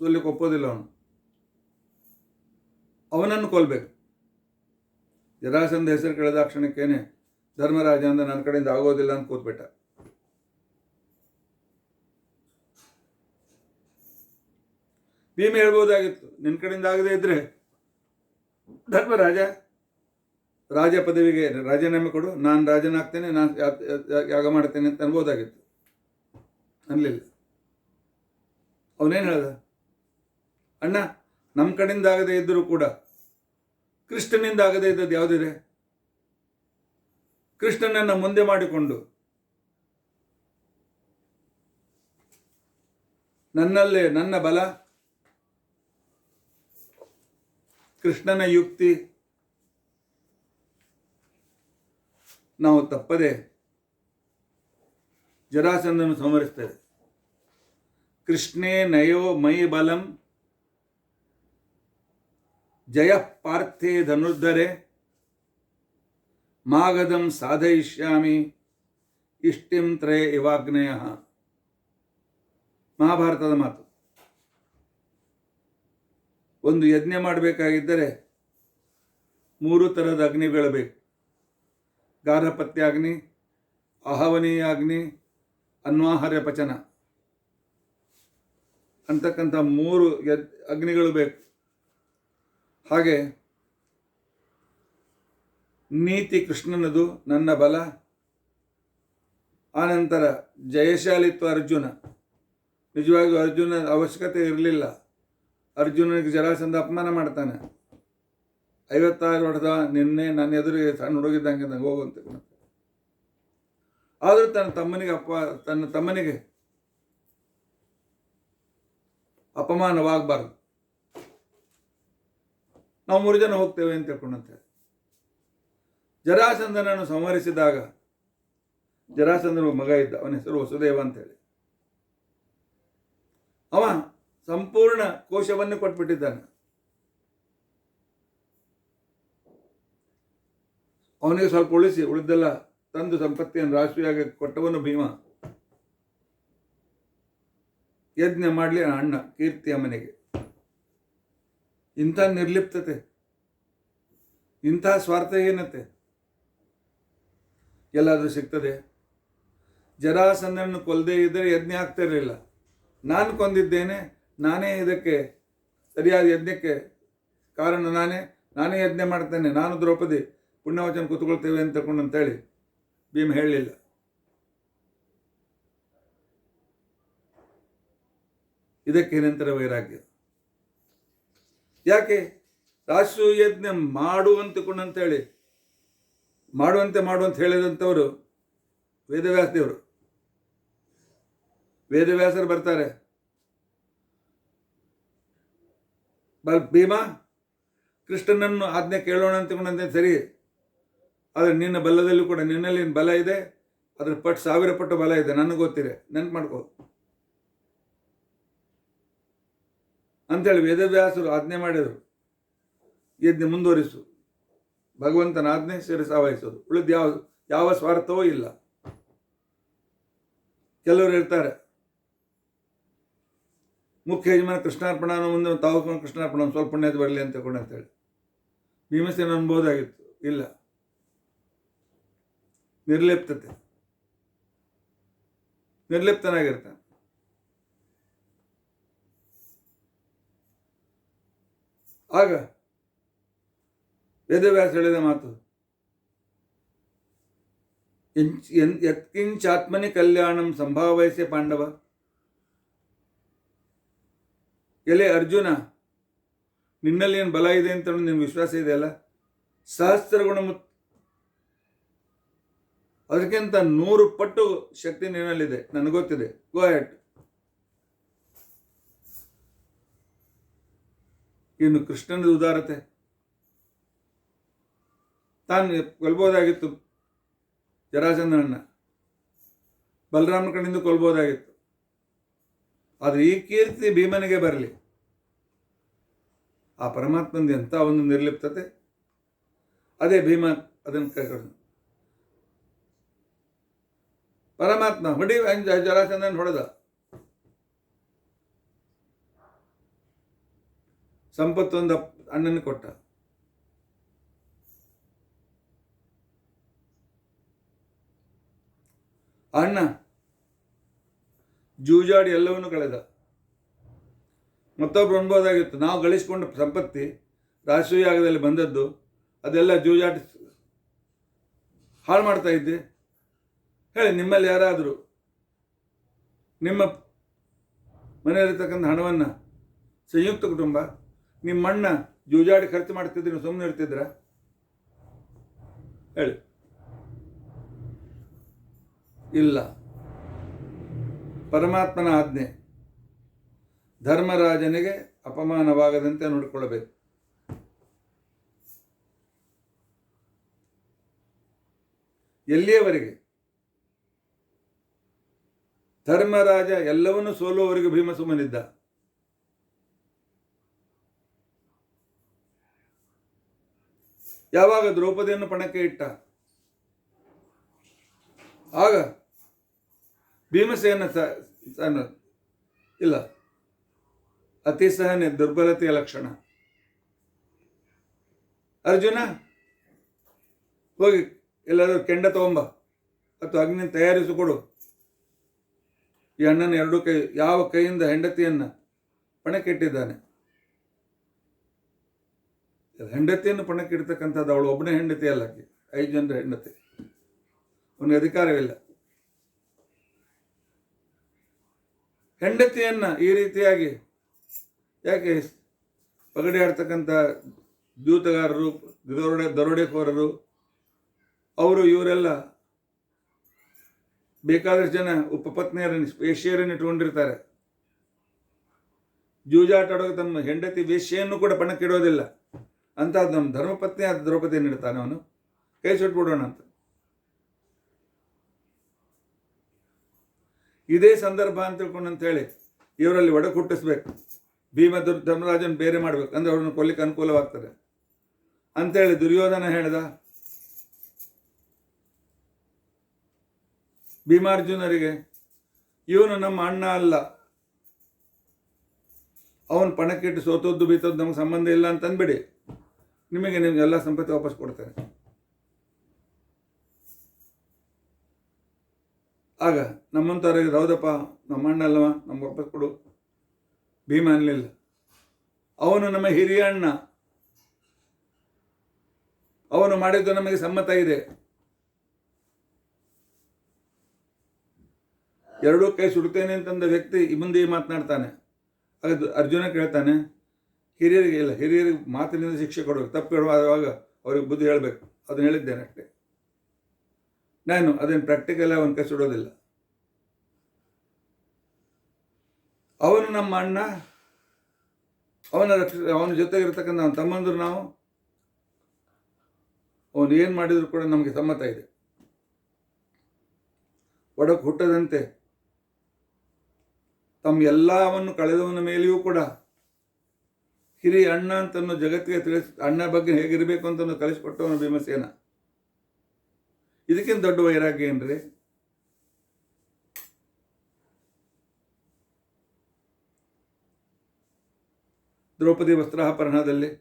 ಸೋಲಿಕ್ಕೆ ಒಪ್ಪೋದಿಲ್ಲ ಅವನು. ಅವನನ್ನು ಕೊಲ್ಲಬೇಕು. ಜರಾಸಂಧ ಹೆಸರು ಕೇಳಿದ ಕ್ಷಣಕ್ಕೇನೆ ಧರ್ಮರಾಜ ಅಂದ ನನ್ನ ಕಡೆಯಿಂದ ಆಗೋದಿಲ್ಲ ಅಂತ ಕೂತ್ಬಿಟ್ಟ. ಭೀಮ ಹೇಳ್ಬೋದಾಗಿತ್ತು, ನಿನ್ನ ಕಡೆಯಿಂದ ಆಗದೇ ಇದ್ರೆ ಧರ್ಮರಾಜ ರಾಜ ಪದವಿಗೆ ರಾಜೀನಾಮೆ ಕೊಡು, ನಾನು ರಾಜನಾಗ್ತೇನೆ, ನಾನು ಯಾಗ ಮಾಡ್ತೇನೆ ಅಂತ ಅನ್ಬೋದಾಗಿತ್ತು. ಅನ್ಲಿಲ್ಲ. ಅವನೇನು ಹೇಳ್ದ, ಅಣ್ಣ ನಮ್ಮ ಕಡೆಯಿಂದ ಆಗದೇ ಇದ್ದರೂ ಕೂಡ ಕೃಷ್ಣನಿಂದ ಆಗದೇ ಇದ್ದದ್ದು ಯಾವುದಿದೆ? ಕೃಷ್ಣನನ್ನು ಮುಂದೆ ಮಾಡಿಕೊಂಡು ನನ್ನಲ್ಲೇ ನನ್ನ ಬಲ, ಕೃಷ್ಣನ ಯುಕ್ತಿ ನಾವು ತಪ್ಪದೆ ಜರಾಸಂಧನನ್ನು ಸಂಹರಿಸ್ತೇವೆ. ಕೃಷ್ಣೇ ನಯೋ ಮೈ ಬಲಂ ಜಯ ಪಾರ್ಥೇ ಧನುರ್ಧರೆ ಮಾಗಧಂ ಸಾಧಯಿಷ್ಯಾಮಿ ಇಷ್ಟಿಂ ತ್ರಯ ಇವಾಗ್ನೇಯ. ಮಹಾಭಾರತದ ಮಾತು. ಒಂದು ಯಜ್ಞ ಮಾಡಬೇಕಾಗಿದ್ದರೆ 3 ಥರದ ಅಗ್ನಿಗಳು ಬೇಕು. ಗಾರ್ಹಪತ್ಯಾಗ್ನಿ, ಆಹವನೀಯಾಗ್ನಿ, ಅನ್ವಾಹಾರ್ಯ ಪಚನ ಅಂತಕ್ಕಂಥ 3 ಅಗ್ನಿಗಳು ಬೇಕು. ಹಾಗೆ ನೀತಿ ಕೃಷ್ಣನದು, ನನ್ನ ಬಲ, ಆನಂತರ ಜಯಶಾಲಿತ್ವ ಅರ್ಜುನ. ನಿಜವಾಗಿಯೂ ಅರ್ಜುನ ಅವಶ್ಯಕತೆ ಇರಲಿಲ್ಲ. ಅರ್ಜುನನಿಗೆ ಜರಾಸಂಧ ಅಪಮಾನ ಮಾಡ್ತಾನೆ. 56 ವರ್ಷದ ನಿನ್ನೆ ನನ್ನ ಎದುರಿಗೆ ಸಣ್ಣ ಹುಡುಗಿದ್ದಂಗೆ ಹೋಗುವಂತೆ. ಆದರೂ ತನ್ನ ತಮ್ಮನಿಗೆ ಅಪಮಾನವಾಗಬಾರ್ದು. ನಾವು 3 ಜನ ಹೋಗ್ತೇವೆ ಅಂತ ತಿಳ್ಕೊಂಡಂತೆ ಜರಾಸಂಧನನ್ನು ಸಂಹರಿಸಿದಾಗ, ಜರಾಸಂಧನ ಮಗ ಇದ್ದ, ಅವನ ಹೆಸರು ವಸುದೇವ ಅಂತೇಳಿ. ಅವ ಸಂಪೂರ್ಣ ಕೋಶವನ್ನು ಕೊಟ್ಬಿಟ್ಟಿದ್ದಾನೆ. ಅವನಿಗೆ ಸ್ವಲ್ಪ ಉಳಿಸಿ ಉಳಿದೆಲ್ಲ ತಂದು ಸಂಪತ್ತಿಯನ್ನು ರಾಶಿಯಾಗಿ ಕೊಟ್ಟವನು ಭೀಮ. ಯಜ್ಞ ಮಾಡಲಿ ಅಣ್ಣ ಕೀರ್ತಿಯ ಮನೆಗೆ. ಇಂಥ ನಿರ್ಲಿಪ್ತತೆ, ಇಂಥ ಸ್ವಾರ್ಥಹೀನತೆ ಎಲ್ಲಾದರೂ ಸಿಗ್ತದೆ? ಜರಾಸಂಧನನ್ನು ಕೊಲ್ಲದೇ ಇದ್ದರೆ ಯಜ್ಞ ಆಗ್ತಾ ಇರಲಿಲ್ಲ. ನಾನು ಕೊಂದಿದ್ದೇನೆ, ನಾನೇ ಇದಕ್ಕೆ ಸರಿಯಾದ ಯಜ್ಞಕ್ಕೆ ಕಾರಣ, ನಾನೇ ಯಜ್ಞ ಮಾಡ್ತೇನೆ, ನಾನು ದ್ರೌಪದಿ ಪುಣ್ಯವಚನ ಕೂತ್ಕೊಳ್ತೇವೆ ಅಂತ ಅಂತೇಳಿ ಭೀಮ ಹೇಳಲಿಲ್ಲ. ಇದಕ್ಕೆ ನಿರಂತರ ವೈರಾಗ್ಯ. ಯಾಕೆ? ರಾಸು ಯಜ್ಞ ಮಾಡುವಂತೇಳಿ ಮಾಡುವಂತೆ ಹೇಳಿದಂಥವರು ವೇದವ್ಯಾಸ ದೇವರು. ವೇದವ್ಯಾಸರು ಬರ್ತಾರೆ, ಭೀಮ ಕೃಷ್ಣನನ್ನು ಆಜ್ಞೆ ಕೇಳೋಣ ಅಂತಕೊಂಡಂತೆ ಸರಿ, ಆದರೆ ನಿನ್ನ ಬಲದಲ್ಲೂ ಕೂಡ ನಿನ್ನಲ್ಲಿ ಬಲ ಇದೆ, ಅದ್ರ 1000 ಪಟ್ಟು ಬಲ ಇದೆ, ನನಗೆ ಗೊತ್ತಿದೆ, ನೆನ್ಪು ಮಾಡ್ಕೋ ಅಂತೇಳಿ ವೇದವ್ಯಾಸರು ಆಜ್ಞೆ ಮಾಡಿದರು. ಯಜ್ಞ ಮುಂದುವರಿಸು, ಭಗವಂತನ ಆಜ್ಞೆ ಶಿರಸಾವಹಿಸೋದು, ಉಳಿದ ಯಾವ ಸ್ವಾರ್ಥವೂ ಇಲ್ಲ. ಕೆಲವರು ಹೇಳ್ತಾರೆ ಮುಖ್ಯ ಯಜಮಾನ ಕೃಷ್ಣಾರ್ಪಣ ಮುಂದೆ ತಾವು ಕೃಷ್ಣಾರ್ಪಣ ಸ್ವಲ್ಪ ಪುಣ್ಯದ ಬರಲಿ ಅಂತ ಅಂತೇಳಿ ಭೀಮಸೇನ ಅನ್ಬೋದಾಗಿತ್ತು. ಇಲ್ಲ, ನಿರ್ಲಿಪ್ತನಾಗಿರ್ತಾನೆ. ಆಗ ವೇದವ್ಯಾಸ ಹೇಳಿದ ಮಾತು, ಯತ್ಕಿಂಚಾತ್ಮನಿ ಕಲ್ಯಾಣಂ ಸಂಭಾವಯಸೆ ಪಾಂಡವ. ಎಲೆ ಅರ್ಜುನ, ನಿನ್ನಲ್ಲಿ ಏನು ಬಲ ಇದೆ ಅಂತ ನಿನ್ಗೆ ವಿಶ್ವಾಸ ಇದೆಯಲ್ಲ, ಸಹಸ್ರ ಗುಣ ಅದಕ್ಕಿಂತ 100 ಪಟ್ಟು ಶಕ್ತಿ ನಿನ್ನಲ್ಲಿದೆ, ನನಗೆ ಗೊತ್ತಿದೆ, ಗೋ ಹೆಡ್. ಇನ್ನು ಕೃಷ್ಣನ ಉದಾರತೆ, ತಾನು ಕೊಲ್ಬೋದಾಗಿತ್ತು ಜರಾಸಂಧನನ್ನ, ಬಲರಾಮನ ಕಡೆಯಿಂದ ಕೊಲ್ಬೋದಾಗಿತ್ತು. ಆದರೆ ಈ ಕೀರ್ತಿ ಭೀಮನಿಗೆ ಬರಲಿ. ಆ ಪರಮಾತ್ಮಂದು ಎಂಥ ಒಂದು ನಿರ್ಲಿಪ್ತತೆ. ಅದೇ ಭೀಮ ಅದನ್ನು ಕೈಗೊಂಡು ಪರಮಾತ್ಮ ಹೊಡಿ ಜರಾಸಂಧನ ಹೊಡೆದ, ಸಂಪತ್ತೊಂದು ಅಣ್ಣನ ಕೊಟ್ಟ. ಅಣ್ಣ ಜೂಜಾಡಿ ಎಲ್ಲವನ್ನೂ ಕಳೆದ. ಮತ್ತೊಬ್ರು ಅನ್ಬೋದಾಗಿತ್ತು, ನಾವು ಗಳಿಸಿಕೊಂಡ ಸಂಪತ್ತಿ ರಾಷ್ಟ್ರೀಯಾಗದಲ್ಲಿ ಬಂದದ್ದು, ಅದೆಲ್ಲ ಜೂಜಾಟ ಹಾಳು ಮಾಡ್ತಾ ಇದ್ದೆ. ಹೇಳಿ, ನಿಮ್ಮಲ್ಲಿ ಯಾರಾದರೂ ನಿಮ್ಮ ಮನೆಯಲ್ಲಿರ್ತಕ್ಕಂಥ ಹಣವನ್ನು, ಸಂಯುಕ್ತ ಕುಟುಂಬ, ನಿಮ್ಮಣ್ಣ ಜೂಜಾಡಿ ಖರ್ಚು ಮಾಡ್ತಿದ್ರೆ ಸುಮ್ಮನೆ ಇರ್ತಿದ್ರ? ಹೇಳಿ. ಇಲ್ಲ. ಪರಮಾತ್ಮನ ಆಜ್ಞೆ, ಧರ್ಮರಾಜನಿಗೆ ಅಪಮಾನವಾಗದಂತೆ ನೋಡಿಕೊಳ್ಳಬೇಕು. ಎಲ್ಲಿಯವರೆಗೆ? ಧರ್ಮರಾಜ ಎಲ್ಲವನ್ನೂ ಸೋಲುವವರೆಗೂ ಭೀಮ ಸುಮ್ಮನಿದ್ದ. ಯಾವಾಗ ದ್ರೌಪದಿಯನ್ನು ಪಣಕ್ಕೆ ಇಟ್ಟ, ಆಗ ಭೀಮಸೇನ ಇಲ್ಲ, ಅತಿ ಸಹನೆ ದುರ್ಬಲತೆಯ ಲಕ್ಷಣ. ಅರ್ಜುನ, ಹೋಗಿ ಎಲ್ಲಾದರೂ ಕೆಂಡ ತಗೊಂಬ ಅಥವಾ ಅಗ್ನಿ ತಯಾರಿಸಿಕೊಡು. ಈ ಅಣ್ಣನ 2 ಕೈ, ಯಾವ ಕೈಯಿಂದ ಹೆಂಡತಿಯನ್ನು ಪಣಕ್ಕಿಟ್ಟಿದ್ದಾನೆ. ಹೆಂಡತಿಯನ್ನು ಪಣಕ್ಕಿಡ್ತಕ್ಕಂಥದ್ದು ಅವಳು ಒಬ್ಬನೇ ಹೆಂಡತಿ ಅಲ್ಲ, 5 ಜನರ ಹೆಂಡತಿ. ಅವನಿಗೆ ಅಧಿಕಾರವಿಲ್ಲ. ಹೆಂಡತಿಯನ್ನು ಈ ರೀತಿಯಾಗಿ ಯಾಕೆ ಪಗಡಿ ಆಡ್ತಕ್ಕಂಥ ಜೂತಗಾರರು, ದರೋಡೆಕೋರರು, ಅವರು ಇವರೆಲ್ಲ ಬೇಕಾದಷ್ಟು ಜನ ಉಪಪತ್ನಿಯರನ್ನು ವೇಶ್ಯರನ್ನು ಇಟ್ಕೊಂಡಿರ್ತಾರೆ. ಜೂಜಾಟ ಆಡೋಕೆ ತಮ್ಮ ಹೆಂಡತಿ ವೇಶ್ಯೆಯನ್ನು ಕೂಡ ಪಣಕ್ಕಿಡೋದಿಲ್ಲ. ಅಂಥದ್ದು ನಮ್ಮ ಧರ್ಮಪತ್ನಿ ಆದ ದ್ರೌಪದಿಯನ್ನು ಇಡ್ತಾನೆ ಅವನು. ಕೈ ಸುಟ್ಬಿಡೋಣ ಅಂತ. ಇದೇ ಸಂದರ್ಭ ಅಂತ ತಿಳ್ಕೊಂಡು ಅಂತೇಳಿ ಇವರಲ್ಲಿ ಒಡಕು ಹುಟ್ಟಿಸ್ಬೇಕು. ಭೀಮ ಧರ್ಮರಾಜನ ಬೇರೆ ಮಾಡ್ಬೇಕು, ಅಂದ್ರೆ ಅವ್ರನ್ನ ಕೊಲ್ಲಿಕ್ಕೆ ಅನುಕೂಲವಾಗ್ತದೆ ಅಂತೇಳಿ ದುರ್ಯೋಧನ ಹೇಳ್ದ. ಭೀಮಾರ್ಜುನರಿಗೆ ಇವನು ನಮ್ಮ ಅಣ್ಣ ಅಲ್ಲ, ಅವನು ಪಣಕ್ಕಿಟ್ಟು ಸೋತದ್ದು ಬೀತದ್ದು ನಮಗೆ ಸಂಬಂಧ ಇಲ್ಲ ಅಂತ ಅಂದ್ಬಿಡಿ, ನಿಮಗೆಲ್ಲ ಸಂಪತ್ತಿ ವಾಪಸ್ ಕೊಡ್ತೇನೆ. ಆಗ ನಮ್ಮಂಥವ್ರಿಗೆ ಹೌದಪ್ಪ ನಮ್ಮ ಅಣ್ಣ ಅಲ್ಲವ, ನಮ್ಗೆ ವಾಪಸ್ ಕೊಡು. ಭೀಮ ಅನ್ನಲಿಲ್ಲ. ಅವನು ನಮ್ಮ ಹಿರಿಯ ಅಣ್ಣ, ಅವನು ಮಾಡಿದ್ದು ನಮಗೆ ಸಮ್ಮತ ಇದೆ. ಎರಡೂ ಕೈ ಸುಡ್ತೇನೆ ಅಂತಂದ ವ್ಯಕ್ತಿ ಮುಂದೆ ಮಾತನಾಡ್ತಾನೆ. ಆಗ ಅರ್ಜುನ ಕೇಳ್ತಾನೆ, ಹಿರಿಯರಿಗೆ ಇಲ್ಲ, ಹಿರಿಯರಿಗೆ ಮಾತಿನಿಂದ ಶಿಕ್ಷೆ ಕೊಡಬೇಕು, ತಪ್ಪು ಹೇಳುವಾಗ ಅವ್ರಿಗೆ ಬುದ್ಧಿ ಹೇಳಬೇಕು. ಅದನ್ನು ಹೇಳಿದ್ದೇನೆ ಅಷ್ಟೇ, ನಾನು ಅದೇನು ಪ್ರಾಕ್ಟಿಕಲ್ ಅವನ ಕೈ ಸುಡೋದಿಲ್ಲ. ಅವನು ನಮ್ಮ ಅಣ್ಣ, ಅವನ ಜೊತೆಗಿರ್ತಕ್ಕಂಥ ಅವನ ತಮ್ಮಂದ್ರು ನಾವು. ಅವನು ಏನು ಮಾಡಿದ್ರು ಕೂಡ ನಮಗೆ ಸಮ್ಮತ ಇದೆ. ಒಡಕು ಹುಟ್ಟದಂತೆ ತಮ್ಮ ಎಲ್ಲವನ್ನು ಕಳೆದವನ ಮೇಲೆಯೂ ಕೂಡ ಹಿರಿಯ ಅಣ್ಣ ಅಂತನೂ ಜಗತ್ತಿಗೆ ಅಣ್ಣ ಬಗ್ಗೆ ಹೇಗಿರಬೇಕು ಅಂತನೂ ಕಲಿಸಿಕೊಟ್ಟವನು ಭೀಮಸೇನ. ಇದಕ್ಕಿಂತ ದೊಡ್ಡ ವೈರಾಗ್ಯ ಏನ್ರಿ? ದ್ರೌಪದಿ ವಸ್ತ್ರಾಪರಣದಲ್ಲಿ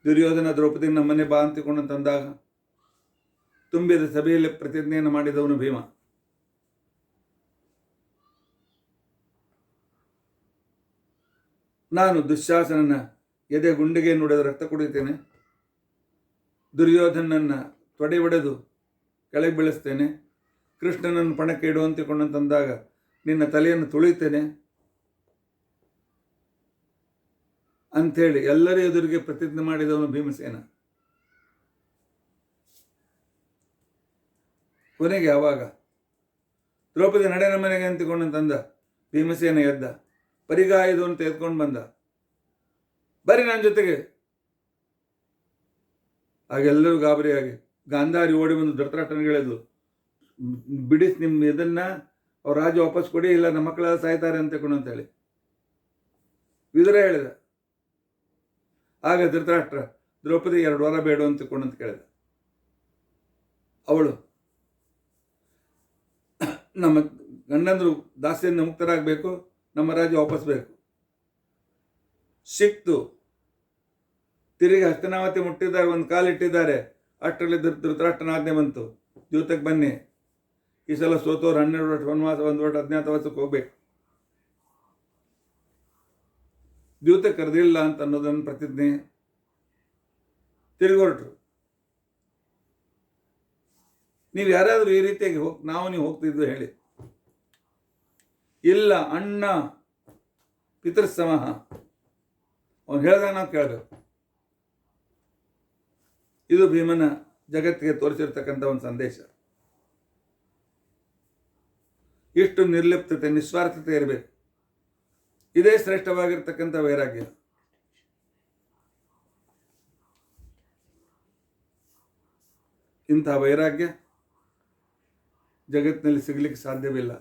ದುರ್ಯೋಧನ ದ್ರೌಪದಿ ನಮ್ಮನೆ ಬಾ ಅಂತಿಕೊಂಡು ತಂದಾಗ ತುಂಬಿದ ಸಭೆಯಲ್ಲಿ ಪ್ರತಿಜ್ಞೆಯನ್ನು ಮಾಡಿದವನು ಭೀಮ. ನಾನು ದುಶ್ಯಾಸನನ ಎದೆ ಗುಂಡಿಗೆ ನುಡಿದ ರಕ್ತ ಕುಡಿತೇನೆ, ದುರ್ಯೋಧನನ್ನ ತೊಡೆ ಒಡೆದು ಕೆಳಗೆ ಬೀಳಿಸ್ತೇನೆ, ಕೃಷ್ಣನನ್ನು ಪಣಕ್ಕೆ ಇಡುವಂತಿಕೊಂಡು ತಂದಾಗ ನಿನ್ನ ತಲೆಯನ್ನು ತುಳಿತೇನೆ ಅಂಥೇಳಿ ಎಲ್ಲರ ಎದುರಿಗೆ ಪ್ರತಿಜ್ಞೆ ಮಾಡಿದವನು ಭೀಮಸೇನ. ಕೊನೆಗೆ ಆವಾಗ ದ್ರೌಪದಿ ನಡೆ ನಮ್ಮನೆಗೆ ಅಂತಿಕೊಂಡು ತಂದ ಭೀಮಸೇನ ಎದ್ದ, ಪರಿಗಾಯದವನು ತೆಗೆದುಕೊಂಡು ಬಂದ, ಬರೀ ನನ್ನ ಜೊತೆಗೆ. ಆಗೆಲ್ಲರೂ ಗಾಬರಿಯಾಗಿ ಗಾಂಧಾರಿ ಓಡಿ ಬಂದು ಧೃತರಾಷ್ಟ್ರನಿಗೆ ಹೇಳಿದ್ಲು, ಬಿಡಿಸಿ ನಿಮ್ಮ ಇದನ್ನ ಅವ್ರ ರಾಜ ವಾಪಸ್ ಕೊಡಿ, ಇಲ್ಲ ನಮ್ಮ ಮಕ್ಕಳೆಲ್ಲ ಸಾಯ್ತಾರೆ ಅಂತ ಹೇಳಿ ವಿದುರ ಹೇಳಿದ. ಆಗ ಧೃತರಾಷ್ಟ್ರ ದ್ರೌಪದಿ 2 ವಾರ ಬೇಡ ಅಂತ ಕೇಳಿದ. ಅವಳು ನಮ್ಮ ಗಂಡಂದ್ರು ದಾಸ್ಯದಿಂದ ಮುಕ್ತರಾಗಬೇಕು, ನಮ್ಮ ರಾಜ್ಯ ವಾಪಸ್ ಬೇಕು. ಸಿಕ್ತು. ತಿರುಗಿ ಹಸ್ತನಾವತಿ ಮುಟ್ಟಿದ್ದಾರೆ, ಒಂದು ಕಾಲಿಟ್ಟಿದ್ದಾರೆ. ಅಷ್ಟರಲ್ಲಿ ಧೃತರಾಷ್ಟ್ರನ ಆಜ್ಞೆ ಬಂತು, ದ್ಯೂತಕ್ಕೆ ಬನ್ನಿ, ಈ ಸಲ ಸೋತೋರು 12 ವರ್ಷ ವನವಾಸ, 1 ವರ್ಷ ಅಜ್ಞಾತವಾಸಕ್ಕೆ ಹೋಗ್ಬೇಕು. ದ್ಯೂತ ಕರೆದಿಲ್ಲ ಅಂತ ಅನ್ನೋದನ್ನು ಪ್ರತಿಜ್ಞೆ. ತಿರುಗೊರಟ್ರು. ನೀವು ಯಾರಾದರೂ ಈ ರೀತಿಯಾಗಿ ನೀವು ಹೋಗ್ತಿದ್ದು ಹೇಳಿ. ಇಲ್ಲ, ಅಣ್ಣ ಪಿತೃಸಮಃ, ಅವನು ಹೇಳಿದಾಗ ನಾವು ಕೇಳಬೇಕು. ಇದು ಭೀಮನ ಜಗತ್ತಿಗೆ ತೋರಿಸಿರ್ತಕ್ಕಂಥ ಒಂದು ಸಂದೇಶ. ಇಷ್ಟು ನಿರ್ಲಿಪ್ತತೆ, ನಿಸ್ವಾರ್ಥತೆ ಇರಬೇಕು. ಇದೇ ಶ್ರೇಷ್ಠವಾಗಿರ್ತಕ್ಕಂಥ ವೈರಾಗ್ಯ. ಇಂಥ ವೈರಾಗ್ಯ ಜಗತ್ತಿನಲ್ಲಿ ಸಿಗಲಿಕ್ಕೆ ಸಾಧ್ಯವಿಲ್ಲ.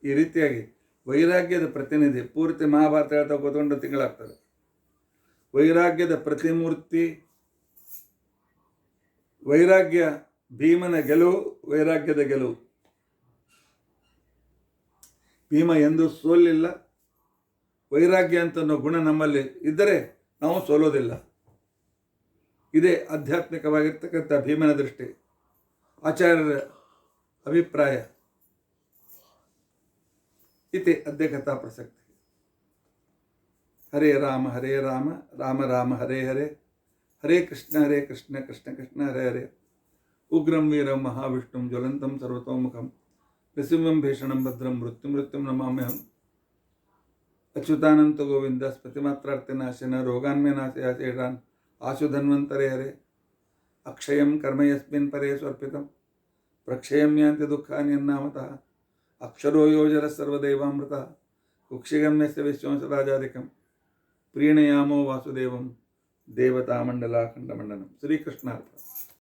ಈ ರೀತಿಯಾಗಿ ವೈರಾಗ್ಯದ ಪ್ರತಿನಿಧಿ, ಪೂರ್ತಿ ಮಹಾಭಾರತ ಹೇಳ್ತಾ ಕೂತ್ಕೊಂಡು ತಿಂಗಳಾಗ್ತದೆ. ವೈರಾಗ್ಯದ ಪ್ರತಿಮೂರ್ತಿ ವೈರಾಗ್ಯ. ಭೀಮನ ಗೆಲುವು ವೈರಾಗ್ಯದ ಗೆಲುವು. ಭೀಮ ಎಂದೂ ಸೋಲಿಲ್ಲ. ವೈರಾಗ್ಯ ಅಂತ ಅನ್ನೋ ಗುಣ ನಮ್ಮಲ್ಲಿ ಇದ್ದರೆ ನಾವು ಸೋಲೋದಿಲ್ಲ. ಇದೇ ಆಧ್ಯಾತ್ಮಿಕವಾಗಿರ್ತಕ್ಕಂಥ ಭೀಮನ ದೃಷ್ಟಿ, ಆಚಾರ್ಯರ ಅಭಿಪ್ರಾಯ. ಇತಿ ಅದ್ಯ ಕಥಾ ಪ್ರಸಕ್ತಿ. ಹರೇ ರಾಮ ಹರೇ ರಾಮ, ರಾಮ ರಾಮ ಹರೇ ಹರೇ, ಹರೇ ಕೃಷ್ಣ ಕೃಷ್ಣ ಕೃಷ್ಣ ಹರೇ ಹರೇ. ಉಗ್ರಂ ವೀರಂ ಮಹಾವಿಷ್ಣುಂ ಜ್ವಲಂತಂ ಸರ್ವತೋಮುಖಂ ನೃಸಿಂಹಂ ಭೀಷಣಂ ಭದ್ರಂ ಮೃತ್ಯುಂ ನಮಾಮ್ಯಹಂ. ಅಚ್ಯುತಾನಂತ ಗೋವಿಂದ ಸ್ಮೃತಿಮಾತ್ರಾರ್ಥಿನಾಶನ ರೋಗಾನ್ಮೇ ನಾಶೇಷಾನ್ ಆಶು ಧನ್ವಂತರೇ ಹರೇ. ಅಕ್ಷಯಂ ಕರ್ಮ ಯಸ್ಮಿನ್ ಪರೇ ಸ್ವರ್ಪಿತಂ ಪ್ರಕ್ಷಯಮ್ಯಾಂತಿ ದುಃಖಾನಿ ಅನ್ನಾಮತಃ ಅಕ್ಷರೋ ಯೋಜರ ಸರ್ವದೇವಾಮೃತ ಕುಕ್ಷಿಗಮ್ಯಸ್ಯ ವಿಶ್ವಂಸರಾಜಾಧಿಕಂ ಪ್ರೀಣಯಾಮೋ ವಾಸುದೇವಂ ದೇವತಾಮಂಡಲಾಖಂಡಮಂಡಲಂ. ಶ್ರೀಕೃಷ್ಣ ಅರ್ಥ.